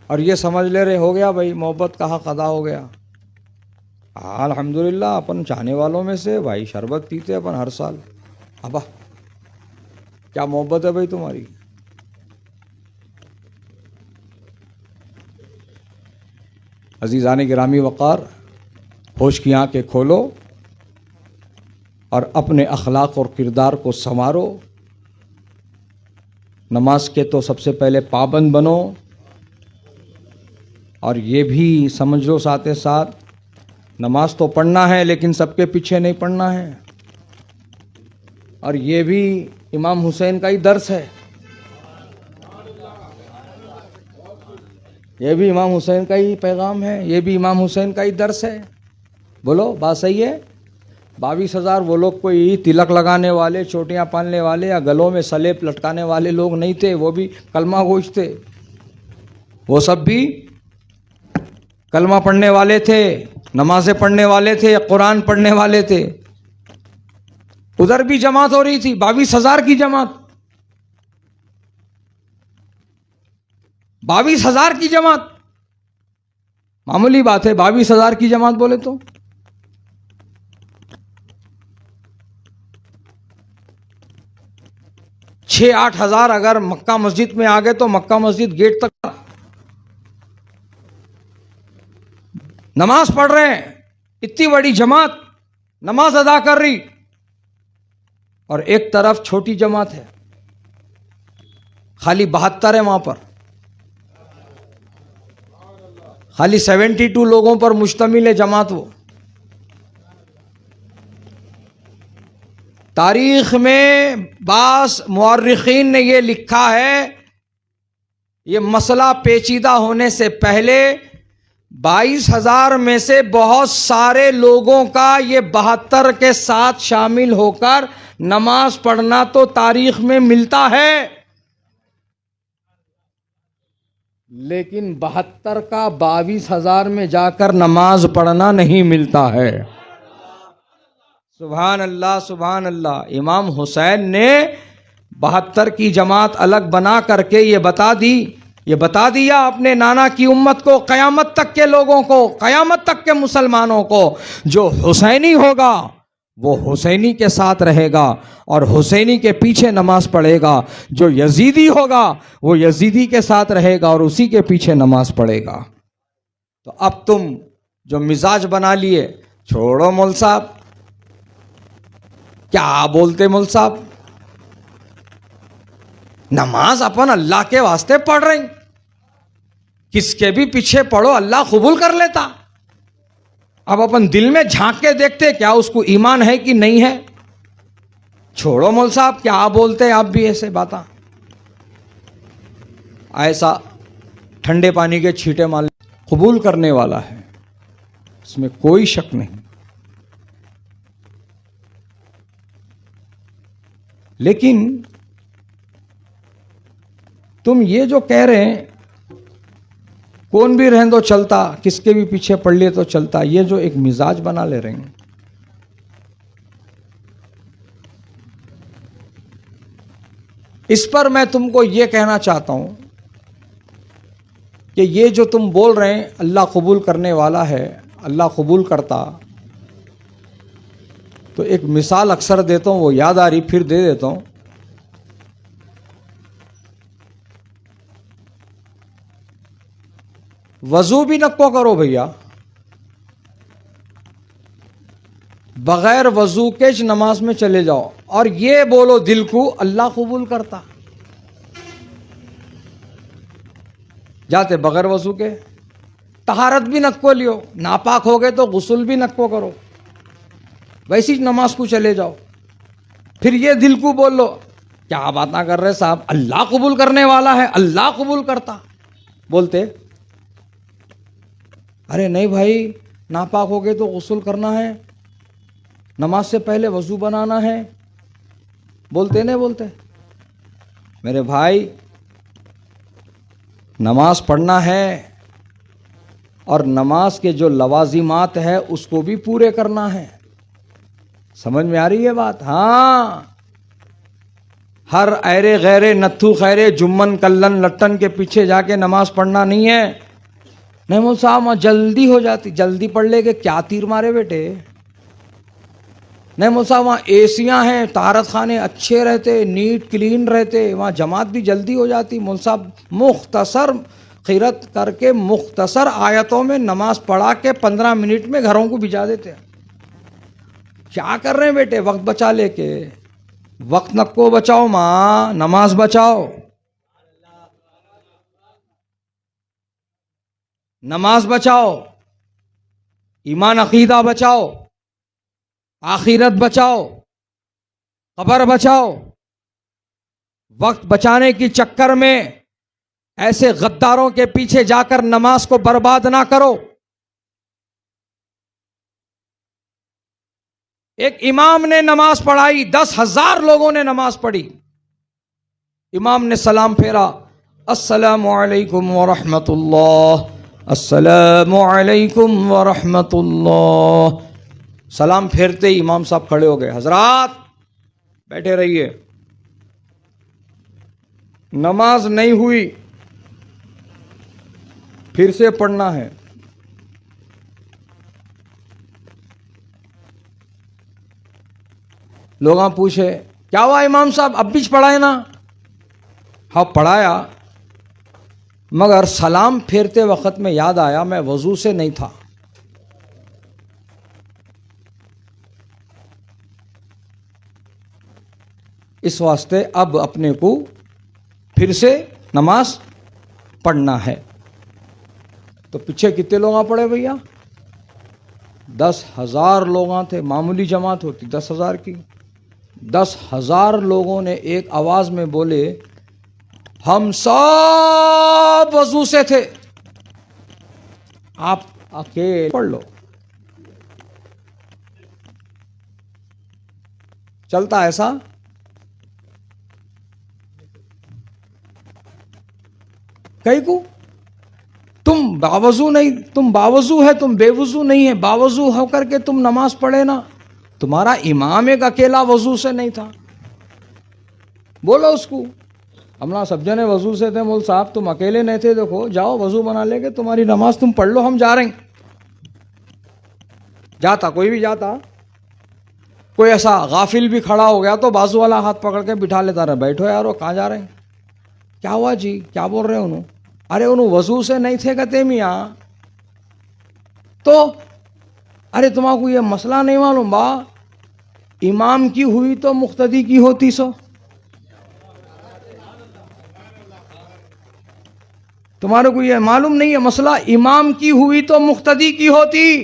اور یہ سمجھ لے رہے ہو گیا بھائی محبت کا حق ادا ہو گیا. الحمدللہ اپن چاہنے والوں میں سے بھائی شربت پیتے اپن ہر سال. ابا کیا محبت ہے بھائی تمہاری. عزیزان گرامی وقار، ہوش کی آنکھیں کھولو اور اپنے اخلاق اور کردار کو سنوارو. نماز کے تو سب سے پہلے پابند بنو، اور یہ بھی سمجھ لو ساتھ ساتھ نماز تو پڑھنا ہے لیکن سب کے پیچھے نہیں پڑھنا ہے. اور یہ بھی امام حسین کا ہی درس ہے، یہ بھی امام حسین کا ہی پیغام ہے، یہ بھی امام حسین کا ہی درس ہے. بولو بات صحیح ہے. 22,000 وہ لوگ کوئی تلک لگانے والے، چوٹیاں پہننے والے یا گلوں میں سلیب لٹکانے والے لوگ نہیں تھے. وہ بھی کلمہ گوش تھے، وہ سب بھی کلمہ پڑھنے والے تھے، نمازیں پڑھنے والے تھے، قرآن پڑھنے والے تھے. ادھر بھی جماعت ہو رہی تھی، 22,000 کی جماعت، 22,000 کی جماعت. معمولی بات ہے 22,000 کی جماعت بولے تو. چھ آٹھ ہزار اگر مکہ مسجد میں آ گئے تو مکہ مسجد گیٹ تک نماز پڑھ رہے ہیں. اتنی بڑی جماعت نماز ادا کر رہی، اور ایک طرف چھوٹی جماعت ہے، خالی 72 ہے وہاں پر، خالی 72 لوگوں پر مشتمل ہے جماعت. وہ تاریخ میں بعض مورخین نے یہ لکھا ہے، یہ مسئلہ پیچیدہ ہونے سے پہلے 22,000 میں سے بہت سارے لوگوں کا یہ 72 کے ساتھ شامل ہو کر نماز پڑھنا تو تاریخ میں ملتا ہے، لیکن 72 کا 22,000 میں جا کر نماز پڑھنا نہیں ملتا ہے. سبحان اللہ سبحان اللہ. امام حسین نے 72 کی جماعت الگ بنا کر کے یہ بتا دیا اپنے نانا کی امت کو، قیامت تک کے لوگوں کو، قیامت تک کے مسلمانوں کو، جو حسینی ہوگا وہ حسینی کے ساتھ رہے گا اور حسینی کے پیچھے نماز پڑھے گا. جو یزیدی ہوگا وہ یزیدی کے ساتھ رہے گا اور اسی کے پیچھے نماز پڑھے گا. تو اب تم جو مزاج بنا لیے، چھوڑو مول صاحب. کیا بولتے مول صاحب؟ نماز اپن اللہ کے واسطے پڑھ رہے ہیں، کس کے بھی پیچھے پڑھو اللہ قبول کر لیتا. اب اپن دل میں جھانک کے دیکھتے کیا اس کو ایمان ہے کہ نہیں ہے. چھوڑو مول صاحب، کیا بولتے آپ بھی ایسے باتاں. ایسا ٹھنڈے پانی کے چھینٹے مار قبول کرنے والا ہے، اس میں کوئی شک نہیں. لیکن تم یہ جو کہہ رہے ہیں کون بھی رہن دو چلتا، کس کے بھی پیچھے پڑھ لیے تو چلتا، یہ جو ایک مزاج بنا لے رہے ہیں، اس پر میں تم کو یہ کہنا چاہتا ہوں کہ یہ جو تم بول رہے ہیں اللہ قبول کرنے والا ہے، اللہ قبول کرتا، تو ایک مثال اکثر دیتا ہوں، وہ یاد آ رہی پھر دے دیتا ہوں. وضو بھی نکو کرو بھیا، بغیر وضو کے نماز میں چلے جاؤ اور یہ بولو دل کو اللہ قبول کرتا. جاتے بغیر وضو کے، طہارت بھی نکو لیو، ناپاک ہو گئے تو غسل بھی نکو کرو، ویسی نماز کو چلے جاؤ. پھر یہ دل کو بول لو کیا باتاں کر رہے صاحب، اللہ قبول کرنے والا ہے، اللہ قبول کرتا. بولتے ارے نہیں بھائی، ناپاک ہو گئے تو غسل کرنا ہے، نماز سے پہلے وضو بنانا ہے. بولتے نہیں بولتے؟ میرے بھائی نماز پڑھنا ہے اور نماز کے جو لوازمات ہے اس کو بھی پورے کرنا ہے. سمجھ میں آ رہی ہے بات؟ ہاں، ہر ایرے غیرے نتھو خیرے جمن کلن لٹن کے پیچھے جا کے نماز پڑھنا نہیں ہے. نہیں مول صاحب وہاں جلدی ہو جاتی. جلدی پڑھ لے کے کیا تیر مارے بیٹے. نہیں مول صاحب وہاں ایسیاں ہیں, طہارت خانے اچھے رہتے, نیٹ کلین رہتے, وہاں جماعت بھی جلدی ہو جاتی. مول صاحب مختصر قرات کر کے مختصر آیتوں میں نماز پڑھا کے 15 منٹ میں گھروں کو بھجا دیتے ہیں. کیا کر رہے ہیں بیٹے وقت بچا لے کے. وقت نکو بچاؤ ماں, نماز بچاؤ, نماز بچاؤ, ایمان عقیدہ بچاؤ, آخرت بچاؤ, قبر بچاؤ. وقت بچانے کی چکر میں ایسے غداروں کے پیچھے جا کر نماز کو برباد نہ کرو. ایک امام نے نماز پڑھائی, 10,000 لوگوں نے نماز پڑھی. امام نے سلام پھیرا, السلام علیکم ورحمۃ اللہ, السلام علیکم ورحمۃ اللہ. سلام پھیرتے ہی امام صاحب کھڑے ہو گئے, حضرات بیٹھے رہیے, نماز نہیں ہوئی, پھر سے پڑھنا ہے. لوگاں پوچھے کیا ہوا امام صاحب, اب بھی پڑھائے نا. ہاں پڑھایا, مگر سلام پھیرتے وقت میں یاد آیا میں وضو سے نہیں تھا. اس واسطے اب اپنے کو پھر سے نماز پڑھنا ہے. تو پیچھے کتنے لوگ پڑے بھیا؟ 10,000 لوگ تھے. معمولی جماعت ہوتی 10,000 کی. 10,000 لوگوں نے ایک آواز میں بولے, ہم سب وضو سے تھے, آپ اکیلے پڑھ لو. چلتا ایسا؟ کئی کو تم باوضو نہیں, تم باوضو ہے, تم بے وضو نہیں ہے, باوضو ہو کر کے تم نماز پڑھے نا. تمہارا امام ایک اکیلا وضو سے نہیں تھا. بولو اس کو, ہمنا سب جنے وضو سے تھے. مول صاحب تم اکیلے نہیں تھے, دیکھو جاؤ وضو بنا لے کے تمہاری نماز تم پڑھ لو, ہم جا رہے ہیں. جاتا کوئی بھی جاتا. کوئی ایسا غافل بھی کھڑا ہو گیا تو بازو والا ہاتھ پکڑ کے بٹھا لیتا رہا, بیٹھو یار وہ کہاں جا رہے ہیں. کیا ہوا جی, کیا بول رہے انہوں؟ ارے انہوں وضو سے نہیں تھے کہتے میاں. تو ارے تمہارا کو یہ مسئلہ نہیں معلوم با, امام کی ہوئی تو مقتدی کی ہوتی. سو تمہارے کو یہ معلوم نہیں ہے مسئلہ, امام کی ہوئی تو مقتدی کی ہوتی.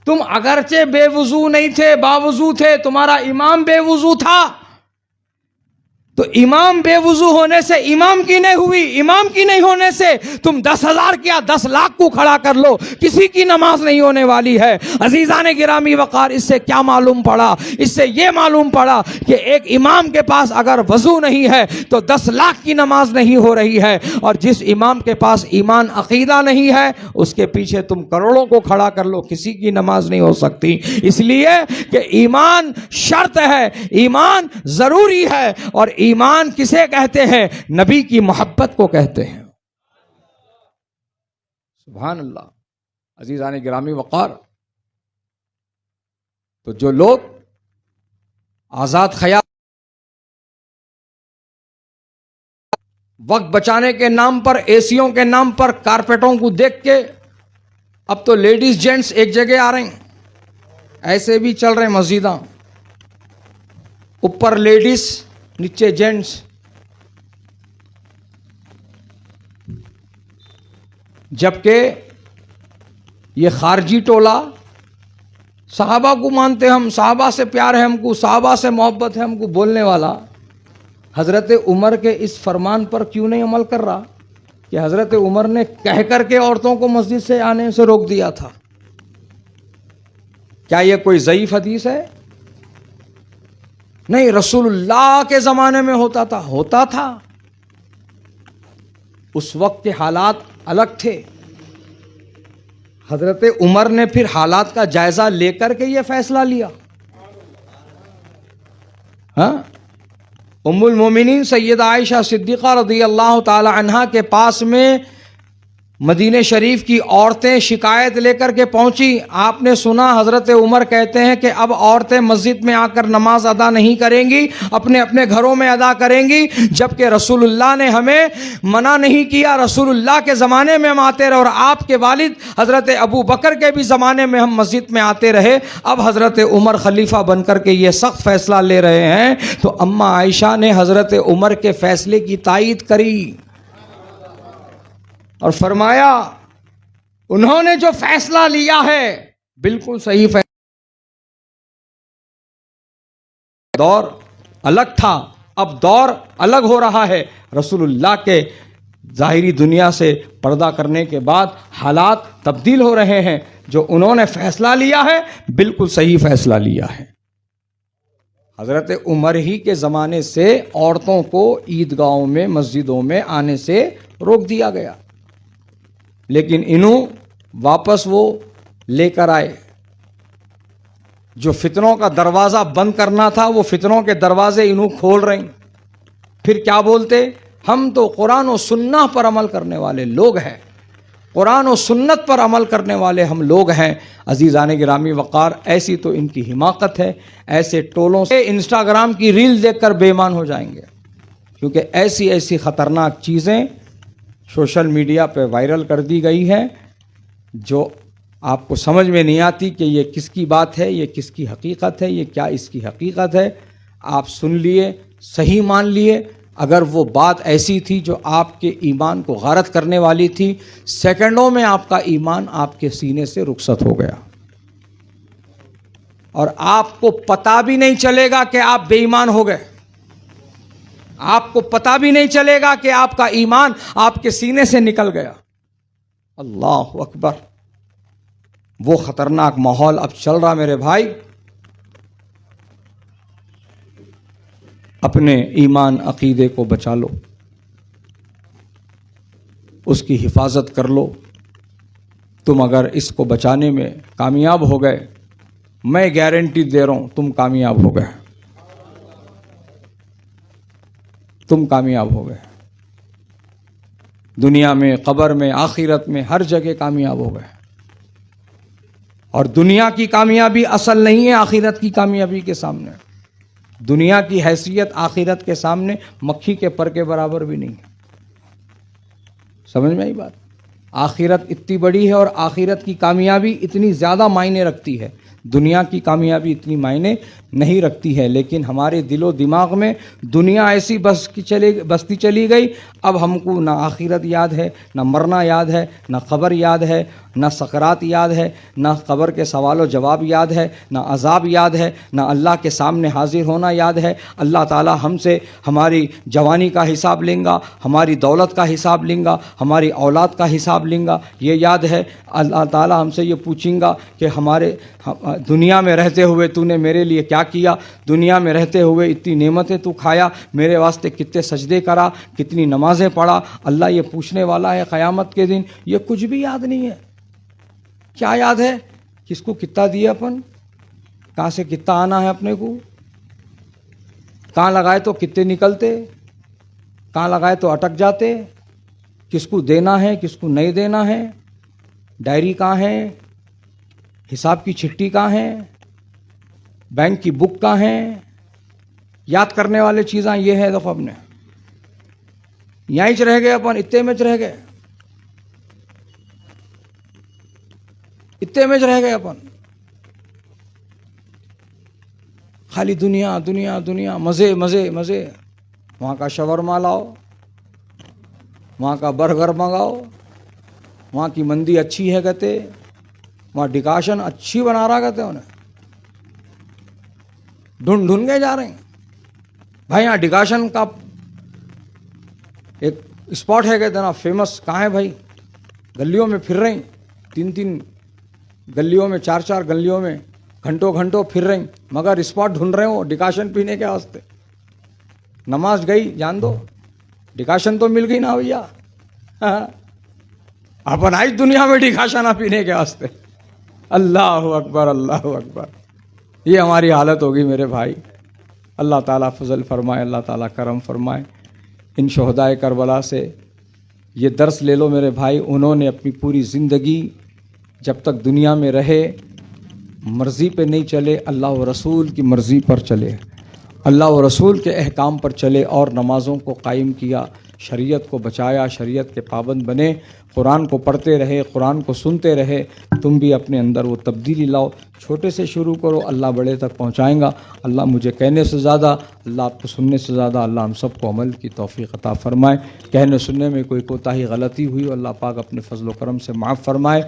تم اگرچہ بے وضو نہیں تھے, باوضو تھے, تمہارا امام بے وضو تھا, تو امام بے وضو ہونے سے امام کی نہیں ہوئی, امام کی نہیں ہونے سے تم 10,000 کیا 10 لاکھ کو کھڑا کر لو, کسی کی نماز نہیں ہونے والی ہے. عزیزان گرامی وقار, اس سے کیا معلوم پڑا؟ اس سے یہ معلوم پڑا کہ ایک امام کے پاس اگر وضو نہیں ہے تو 10 لاکھ کی نماز نہیں ہو رہی ہے, اور جس امام کے پاس ایمان عقیدہ نہیں ہے اس کے پیچھے تم کروڑوں کو کھڑا کر لو, کسی کی نماز نہیں ہو سکتی. اس لیے کہ ایمان شرط ہے, ایمان ضروری ہے, اور ایمان کسے کہتے ہیں؟ نبی کی محبت کو کہتے ہیں. سبحان اللہ. عزیزان گرامی وقار, تو جو لوگ آزاد خیال وقت بچانے کے نام پر, ایسیوں کے نام پر, کارپیٹوں کو دیکھ کے, اب تو لیڈیز جینٹس ایک جگہ آ رہے ہیں, ایسے بھی چل رہے ہیں مسجداں, اوپر لیڈیز نیچے جینٹس. جبکہ یہ خارجی ٹولہ صحابہ کو مانتے, ہم صحابہ سے پیار ہے, ہم کو صحابہ سے محبت ہے, ہم کو بولنے والا حضرت عمر کے اس فرمان پر کیوں نہیں عمل کر رہا کہ حضرت عمر نے کہہ کر کے عورتوں کو مسجد سے آنے سے روک دیا تھا؟ کیا یہ کوئی ضعیف حدیث ہے؟ نہیں, رسول اللہ کے زمانے میں ہوتا تھا. اس وقت کے حالات الگ تھے. حضرت عمر نے پھر حالات کا جائزہ لے کر کے یہ فیصلہ لیا. ہاں, ام المومنین سیدہ عائشہ صدیقہ رضی اللہ تعالی عنہا کے پاس میں مدینہ شریف کی عورتیں شکایت لے کر کے پہنچی. آپ نے سنا حضرت عمر کہتے ہیں کہ اب عورتیں مسجد میں آ کر نماز ادا نہیں کریں گی, اپنے اپنے گھروں میں ادا کریں گی, جبکہ رسول اللہ نے ہمیں منع نہیں کیا. رسول اللہ کے زمانے میں ہم آتے رہے اور آپ کے والد حضرت ابو بکر کے بھی زمانے میں ہم مسجد میں آتے رہے. اب حضرت عمر خلیفہ بن کر کے یہ سخت فیصلہ لے رہے ہیں, تو اماں عائشہ نے حضرت عمر کے فیصلے کی تائید کری اور فرمایا انہوں نے جو فیصلہ لیا ہے بالکل صحیح فیصلہ. دور الگ تھا, اب دور الگ ہو رہا ہے. رسول اللہ کے ظاہری دنیا سے پردہ کرنے کے بعد حالات تبدیل ہو رہے ہیں. جو انہوں نے فیصلہ لیا ہے بالکل صحیح فیصلہ لیا ہے. حضرت عمر ہی کے زمانے سے عورتوں کو عیدگاہوں میں مسجدوں میں آنے سے روک دیا گیا, لیکن انہوں واپس وہ لے کر آئے. جو فتنوں کا دروازہ بند کرنا تھا وہ فتنوں کے دروازے انہوں کھول رہے ہیں. پھر کیا بولتے, ہم تو قرآن و سنت پر عمل کرنے والے لوگ ہیں, قرآن و سنت پر عمل کرنے والے ہم لوگ ہیں. عزیزان گرامی وقار, ایسی تو ان کی حماقت ہے. ایسے ٹولوں سے انسٹاگرام کی ریل دیکھ کر بے ایمان ہو جائیں گے, کیونکہ ایسی ایسی خطرناک چیزیں سوشل میڈیا پہ وائرل کر دی گئی ہے جو آپ کو سمجھ میں نہیں آتی کہ یہ کس کی بات ہے, یہ کس کی حقیقت ہے, یہ کیا اس کی حقیقت ہے. آپ سن لیے, صحیح مان لیے. اگر وہ بات ایسی تھی جو آپ کے ایمان کو غارت کرنے والی تھی, سیکنڈوں میں آپ کا ایمان آپ کے سینے سے رخصت ہو گیا اور آپ کو پتہ بھی نہیں چلے گا کہ آپ بے ایمان ہو گئے. آپ کو پتہ بھی نہیں چلے گا کہ آپ کا ایمان آپ کے سینے سے نکل گیا. اللہ اکبر, وہ خطرناک ماحول اب چل رہا میرے بھائی. اپنے ایمان عقیدے کو بچا لو, اس کی حفاظت کر لو. تم اگر اس کو بچانے میں کامیاب ہو گئے, میں گارنٹی دے رہا ہوں تم کامیاب ہو گئے, تم کامیاب ہو گئے. دنیا میں, قبر میں, آخرت میں, ہر جگہ کامیاب ہو گئے. اور دنیا کی کامیابی اصل نہیں ہے آخرت کی کامیابی کے سامنے. دنیا کی حیثیت آخرت کے سامنے مکھی کے پر کے برابر بھی نہیں ہے. سمجھ میں آئی بات؟ آخرت اتنی بڑی ہے اور آخرت کی کامیابی اتنی زیادہ معنی رکھتی ہے. دنیا کی کامیابی اتنی معنی نہیں رکھتی ہے. لیکن ہمارے دل و دماغ میں دنیا ایسی بستی چلی گئی, اب ہم کو نہ آخرت یاد ہے, نہ مرنا یاد ہے, نہ قبر یاد ہے, نہ سکرات یاد ہے, نہ قبر کے سوال و جواب یاد ہے, نہ عذاب یاد ہے, نہ اللہ کے سامنے حاضر ہونا یاد ہے. اللہ تعالی ہم سے ہماری جوانی کا حساب لیں گا, ہماری دولت کا حساب لیں گا, ہماری اولاد کا حساب لیں گا, یہ یاد ہے. اللہ تعالی ہم سے یہ پوچھیں گا کہ ہمارے دنیا میں رہتے ہوئے تو نے میرے لیے کیا کیا, دنیا میں رہتے ہوئے اتنی نعمتیں تو کھایا, میرے واسطے کتنے سجدے کرا, کتنی نمازیں پڑھا. اللہ یہ پوچھنے والا ہے قیامت کے دن. یہ کچھ بھی یاد نہیں ہے. کیا یاد ہے؟ کس کو کتنا دیا اپن, کہاں سے کتنا آنا ہے اپنے کو, کہاں لگائے تو کتنے نکلتے, کہاں لگائے تو اٹک جاتے, کس کو دینا ہے کس کو نہیں دینا ہے, ڈائری کہاں ہے, حساب کی چھٹی کہاں ہے, بینک کی بک کہاں ہے. یاد کرنے والے چیزاں یہ ہے. دیکھو اپنے یہیں چ رہ گئے, اپن اتنے میں چ رہ گئے, اتنے میں چ رہ گئے اپن. خالی دنیا دنیا دنیا, مزے مزے مزے. وہاں کا شاورما لاؤ, وہاں کا برگر منگاؤ, وہاں کی مندی اچھی ہے کہتے, وہاں ڈکاشن اچھی بنا رہا کہتے, انہیں ڈھونڈ کے جا رہے ہیں. بھائی یہاں ڈکاشن کا ایک اسپاٹ ہے کہتے نا فیمس, کہاں ہے بھائی؟ گلیوں میں پھر رہے ہیں, 3 گلیوں میں, 4 گلیوں میں گھنٹوں پھر رہے ہیں, مگر اسپاٹ ڈھونڈ رہے ہو ڈکاشن پینے کے واسطے. نماز گئی جان دو, ڈکاشن تو مل گئی نا بھیا. اپن آج دنیا میں ڈکاشن نہ پینے کے واسطے. اللہ اکبر اللہ اکبر. یہ ہماری حالت ہوگی میرے بھائی. اللہ تعالیٰ فضل فرمائے، اللہ تعالیٰ کرم فرمائے۔ ان شہدائے کربلا سے یہ درس لے لو میرے بھائی، انہوں نے اپنی پوری زندگی جب تک دنیا میں رہے مرضی پہ نہیں چلے، اللہ و رسول کی مرضی پر چلے، اللہ و رسول کے احکام پر چلے اور نمازوں کو قائم کیا، شریعت کو بچایا، شریعت کے پابند بنے، قرآن کو پڑھتے رہے، قرآن کو سنتے رہے۔ تم بھی اپنے اندر وہ تبدیلی لاؤ، چھوٹے سے شروع کرو، اللہ بڑے تک پہنچائیں گا۔ اللہ مجھے کہنے سے زیادہ، اللہ آپ کو سننے سے زیادہ، اللہ ہم سب کو عمل کی توفیق عطا فرمائے۔ کہنے سننے میں کوئی کوتاہی غلطی ہوئی، اللہ پاک اپنے فضل و کرم سے معاف فرمائے۔